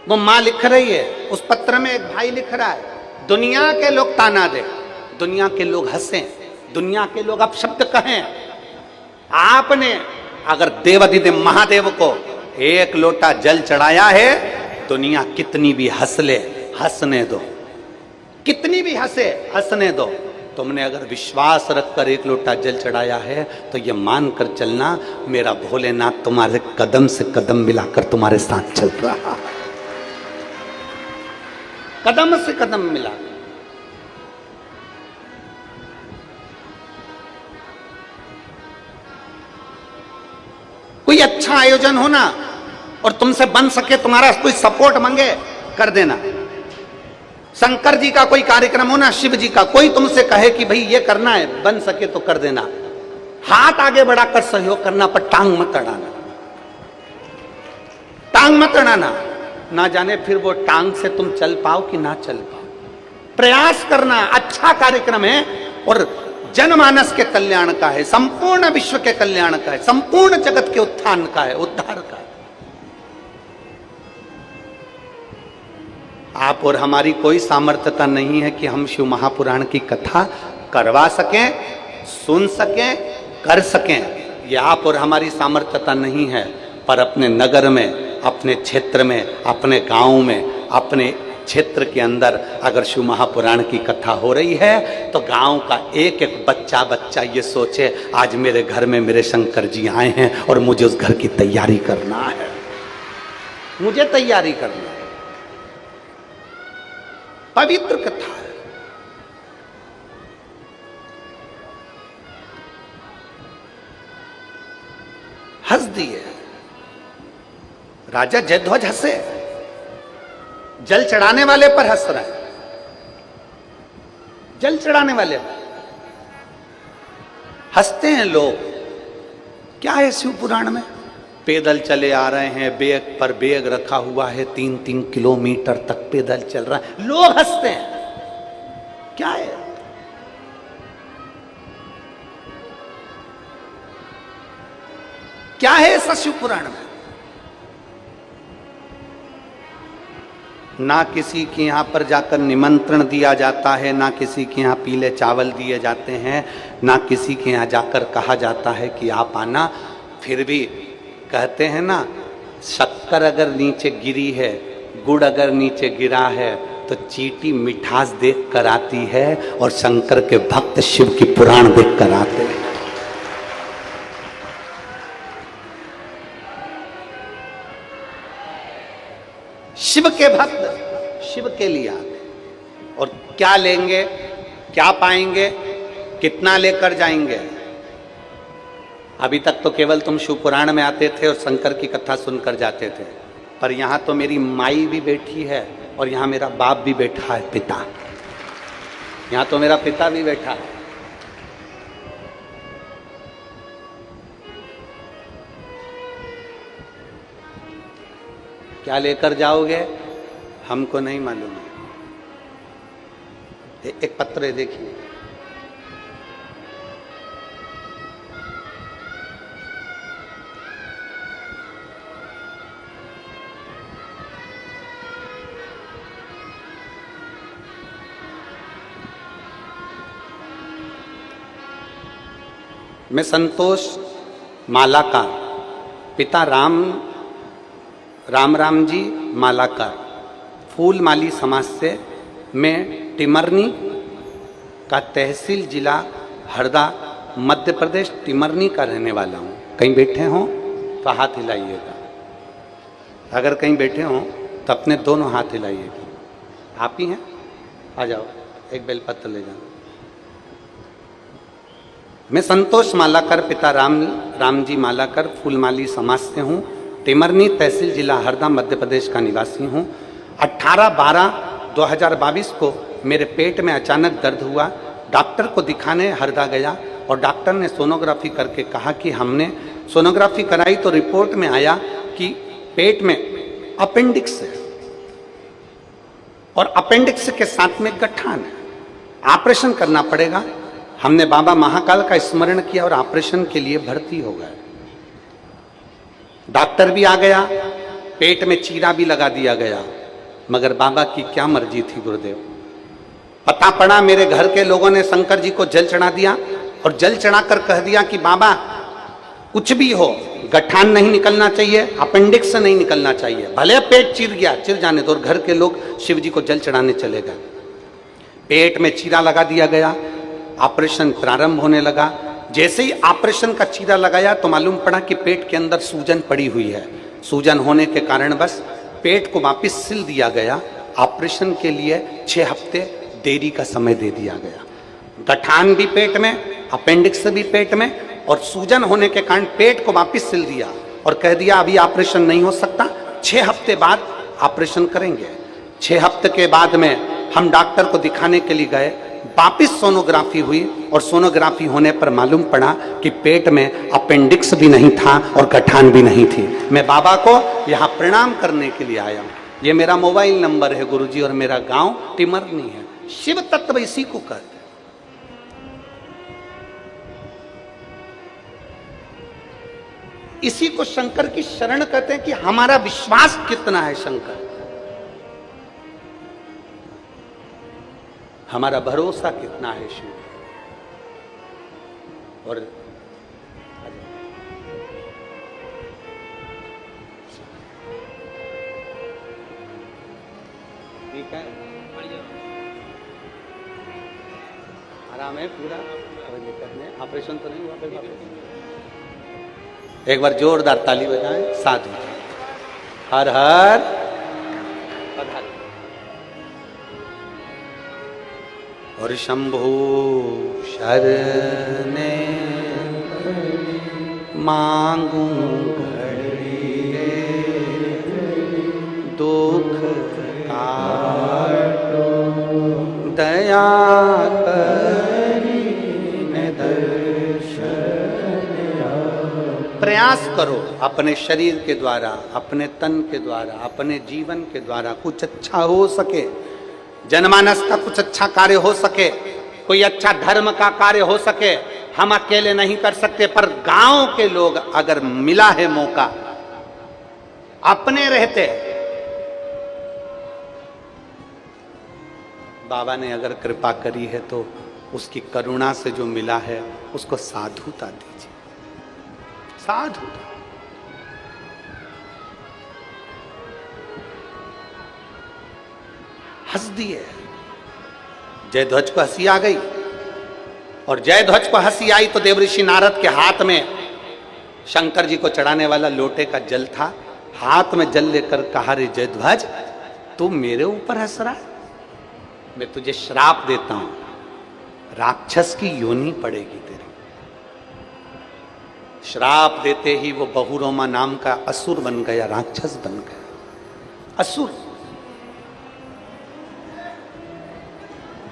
वो माँ लिख रही है, उस पत्र में एक भाई लिख रहा है, दुनिया के लोग ताना दे, दुनिया के लोग हंसें, दुनिया के लोग अपशब्द कहें, आपने अगर देवाधिदेव महादेव को 1 लोटा जल चढ़ाया है दुनिया कितनी भी हंस ले, हंसने दो, कितनी भी हंसे, हंसने दो। तुमने अगर विश्वास रखकर एक लोटा जल चढ़ाया है तो ये मान कर चलना, मेरा भोलेनाथ तुम्हारे कदम से कदम मिलाकर तुम्हारे साथ चल रहा है, कदम से कदम मिला। कोई अच्छा आयोजन हो ना और तुमसे बन सके, तुम्हारा कोई सपोर्ट मांगे, कर देना। शंकर जी का कोई कार्यक्रम हो ना, शिव जी का, कोई तुमसे कहे कि भाई ये करना है, बन सके तो कर देना। हाथ आगे बढ़ाकर सहयोग करना, पर टांग मत अड़ाना, टांग मत अड़ाना। ना जाने फिर वो टांग से तुम चल पाओ कि ना चल पाओ। प्रयास करना, अच्छा कार्यक्रम है और जनमानस के कल्याण का है, संपूर्ण विश्व के कल्याण का है, संपूर्ण जगत के उत्थान का है, उद्धार का है। आप और हमारी कोई सामर्थ्यता नहीं है कि हम शिव महापुराण की कथा करवा सकें, सुन सकें, कर सकें। ये आप और हमारी सामर्थ्यता नहीं है। पर अपने नगर में, अपने क्षेत्र में, अपने गांव में, अपने क्षेत्र के अंदर अगर शिव महापुराण की कथा हो रही है तो गांव का एक एक बच्चा ये सोचे आज मेरे घर में मेरे शंकर जी आए हैं और मुझे उस घर की तैयारी करना है, मुझे तैयारी करना है। पवित्र कथा है। हंस दिए राजा जयध्वज, हंसे, जल चढ़ाने वाले पर हंस रहे हैं, जल चढ़ाने वाले हंसते हैं लोग। क्या है शिव पुराण में? पैदल चले आ रहे हैं, बैग पर बैग रखा हुआ है, 3-3 किलोमीटर तक पैदल चल रहा है, लोग हंसते हैं। क्या है? क्या है ऐसा शिव पुराण में? ना किसी के यहां पर जाकर निमंत्रण दिया जाता है, ना किसी के यहां पीले चावल दिए जाते हैं, ना किसी के यहां जाकर कहा जाता है कि आप आना। फिर भी कहते हैं ना, शक्कर अगर नीचे गिरी है, गुड़ अगर नीचे गिरा है तो चींटी मिठास देख कर आती है और शंकर के भक्त शिव की पुराण देख कर आते हैं। शिव के भक्त शिव के लिए आते, और क्या लेंगे, क्या पाएंगे, कितना लेकर जाएंगे? अभी तक तो केवल तुम शिव पुराण में आते थे और शंकर की कथा सुनकर जाते थे, पर यहां तो मेरी माई भी बैठी है और यहां मेरा बाप भी बैठा है, पिता, यहां तो मेरा पिता भी बैठा है। क्या लेकर जाओगे हमको नहीं मालूम है। एक पत्र है, देखिए, मैं संतोष मालाकार, पिता राम जी मालाकार, फूल माली समाज से, मैं टिमरनी का तहसील जिला हरदा मध्य प्रदेश टिमरनी का रहने वाला हूँ। कहीं बैठे हों तो हाथ हिलाइएगा, अगर कहीं बैठे हों तो अपने दोनों हाथ हिलाइएगा। आप ही हैं? आ जाओ, एक बेलपत्र ले जाओ। मैं संतोष मालाकर, पिता राम जी मालाकर, फूलमाली समाज से हूँ, टिमरनी तहसील जिला हरदा मध्य प्रदेश का निवासी हूँ। 18/12/2022 को मेरे पेट में अचानक दर्द हुआ। डॉक्टर को दिखाने हरदा गया और डॉक्टर ने सोनोग्राफी करके कहा कि हमने सोनोग्राफी कराई तो रिपोर्ट में आया कि पेट में अपेंडिक्स है और अपेंडिक्स के साथ में गठान है, ऑपरेशन करना पड़ेगा। हमने बाबा महाकाल का स्मरण किया और ऑपरेशन के लिए भर्ती हो गए। डॉक्टर भी आ गया, पेट में चीरा भी लगा दिया गया, मगर बाबा की क्या मर्जी थी गुरुदेव। पता पड़ा मेरे घर के लोगों ने शंकर जी को जल चढ़ा दिया और जल चढ़ाकर कह दिया कि बाबा कुछ भी हो गठान नहीं निकलना चाहिए, अपेंडिक्स नहीं निकलना चाहिए, भले पेट चिर गया, चिर जाने तो। और घर के लोग शिव जी को जल चढ़ाने चले गए। पेट में चीरा लगा दिया गया, ऑपरेशन प्रारंभ होने लगा। जैसे ही ऑपरेशन का चीरा लगाया तो मालूम पड़ा कि पेट के अंदर सूजन पड़ी हुई है। सूजन होने के कारण बस पेट को वापस सिल दिया गया। ऑपरेशन के लिए 6 हफ्ते देरी का समय दे दिया गया। गठान भी पेट में, अपेंडिक्स भी पेट में, और सूजन होने के कारण पेट को वापस सिल दिया और कह दिया अभी ऑपरेशन नहीं हो सकता, 6 हफ्ते बाद ऑपरेशन करेंगे। 6 हफ्ते के बाद में हम डॉक्टर को दिखाने के लिए गए, वापिस सोनोग्राफी हुई और सोनोग्राफी होने पर मालूम पड़ा कि पेट में अपेंडिक्स भी नहीं था और गठान भी नहीं थी। मैं बाबा को यहाँ प्रणाम करने के लिए आया हूँ। ये मेरा मोबाइल नंबर है गुरुजी, और मेरा गांव टिमरनी है। शिव तत्व इसी को कहते हैं। इसी को शंकर की शरण कहते हैं कि हमारा विश्वास कितना है शंकर, हमारा भरोसा कितना है शिव। और ठीक है, आराम है पूरा, कोई दिक्कत नहीं। ऑपरेशन तो नहीं हुआ फिर? एक बार जोरदार ताली बजाएं। साधु हर हर पधार। और शंभु शरणे मांगू घड़िए, दुख काटो दया प्रयास करो अपने शरीर के द्वारा, अपने तन के द्वारा, अपने जीवन के द्वारा कुछ अच्छा हो सके, जनमानस का कुछ अच्छा कार्य हो सके, कोई अच्छा धर्म का कार्य हो सके। हम अकेले नहीं कर सकते, पर गांव के लोग अगर मिला है मौका, अपने रहते, बाबा ने अगर कृपा करी है तो उसकी करुणा से जो मिला है उसको साधुता दीजिए, साधुता। हंस दिए। जयध्वज को हंसी आ गई, और जयध्वज को हंसी आई तो देवऋषि नारद के हाथ में शंकर जी को चढ़ाने वाला लोटे का जल था। हाथ में जल लेकर कहा, रे जयध्वज तू मेरे ऊपर हंस रहा है, मैं तुझे श्राप देता हूं, राक्षस की योनि पड़ेगी तेरी। श्राप देते ही वो बहुरोमा नाम का असुर बन गया, राक्षस बन गया, असुर।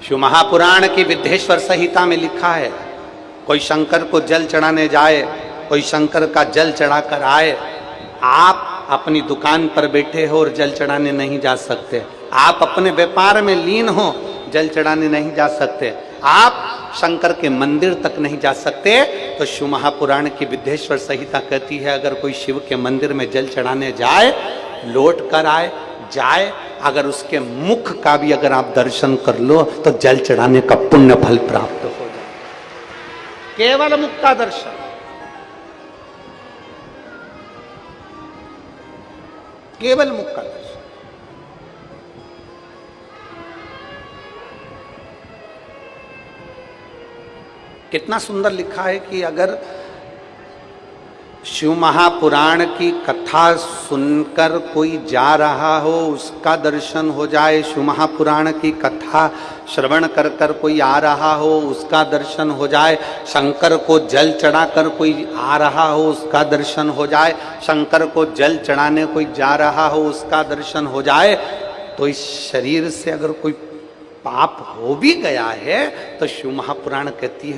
शिव महापुराण की विद्धेश्वर संहिता में लिखा है, कोई शंकर को जल चढ़ाने जाए, कोई शंकर का जल चढ़ाकर आए, आप अपनी दुकान पर बैठे हो और जल चढ़ाने नहीं जा सकते, आप अपने व्यापार में लीन हो, जल चढ़ाने नहीं जा सकते, आप शंकर के मंदिर तक नहीं जा सकते। तो शिव महापुराण की विद्धेश्वर संहिता कहती है, अगर कोई शिव के मंदिर में जल चढ़ाने जाए, लौट कर आए, जाए, अगर उसके मुख का भी अगर आप दर्शन कर लो तो जल चढ़ाने का पुण्य फल प्राप्त हो जाए। केवल मुख का दर्शन, केवल मुख का दर्शन। कितना सुंदर लिखा है कि अगर शिव महापुराण की कथा सुनकर कोई जा रहा हो, उसका दर्शन हो जाए, शिव महापुराण की कथा श्रवण कर कर कोई आ रहा हो, उसका दर्शन हो जाए, शंकर को जल चढ़ाकर कोई आ रहा हो, उसका दर्शन हो जाए, शंकर को जल चढ़ाने कोई जा रहा हो, उसका दर्शन हो जाए, तो इस शरीर से अगर कोई पाप हो भी गया है तो शिव महापुराण कहती है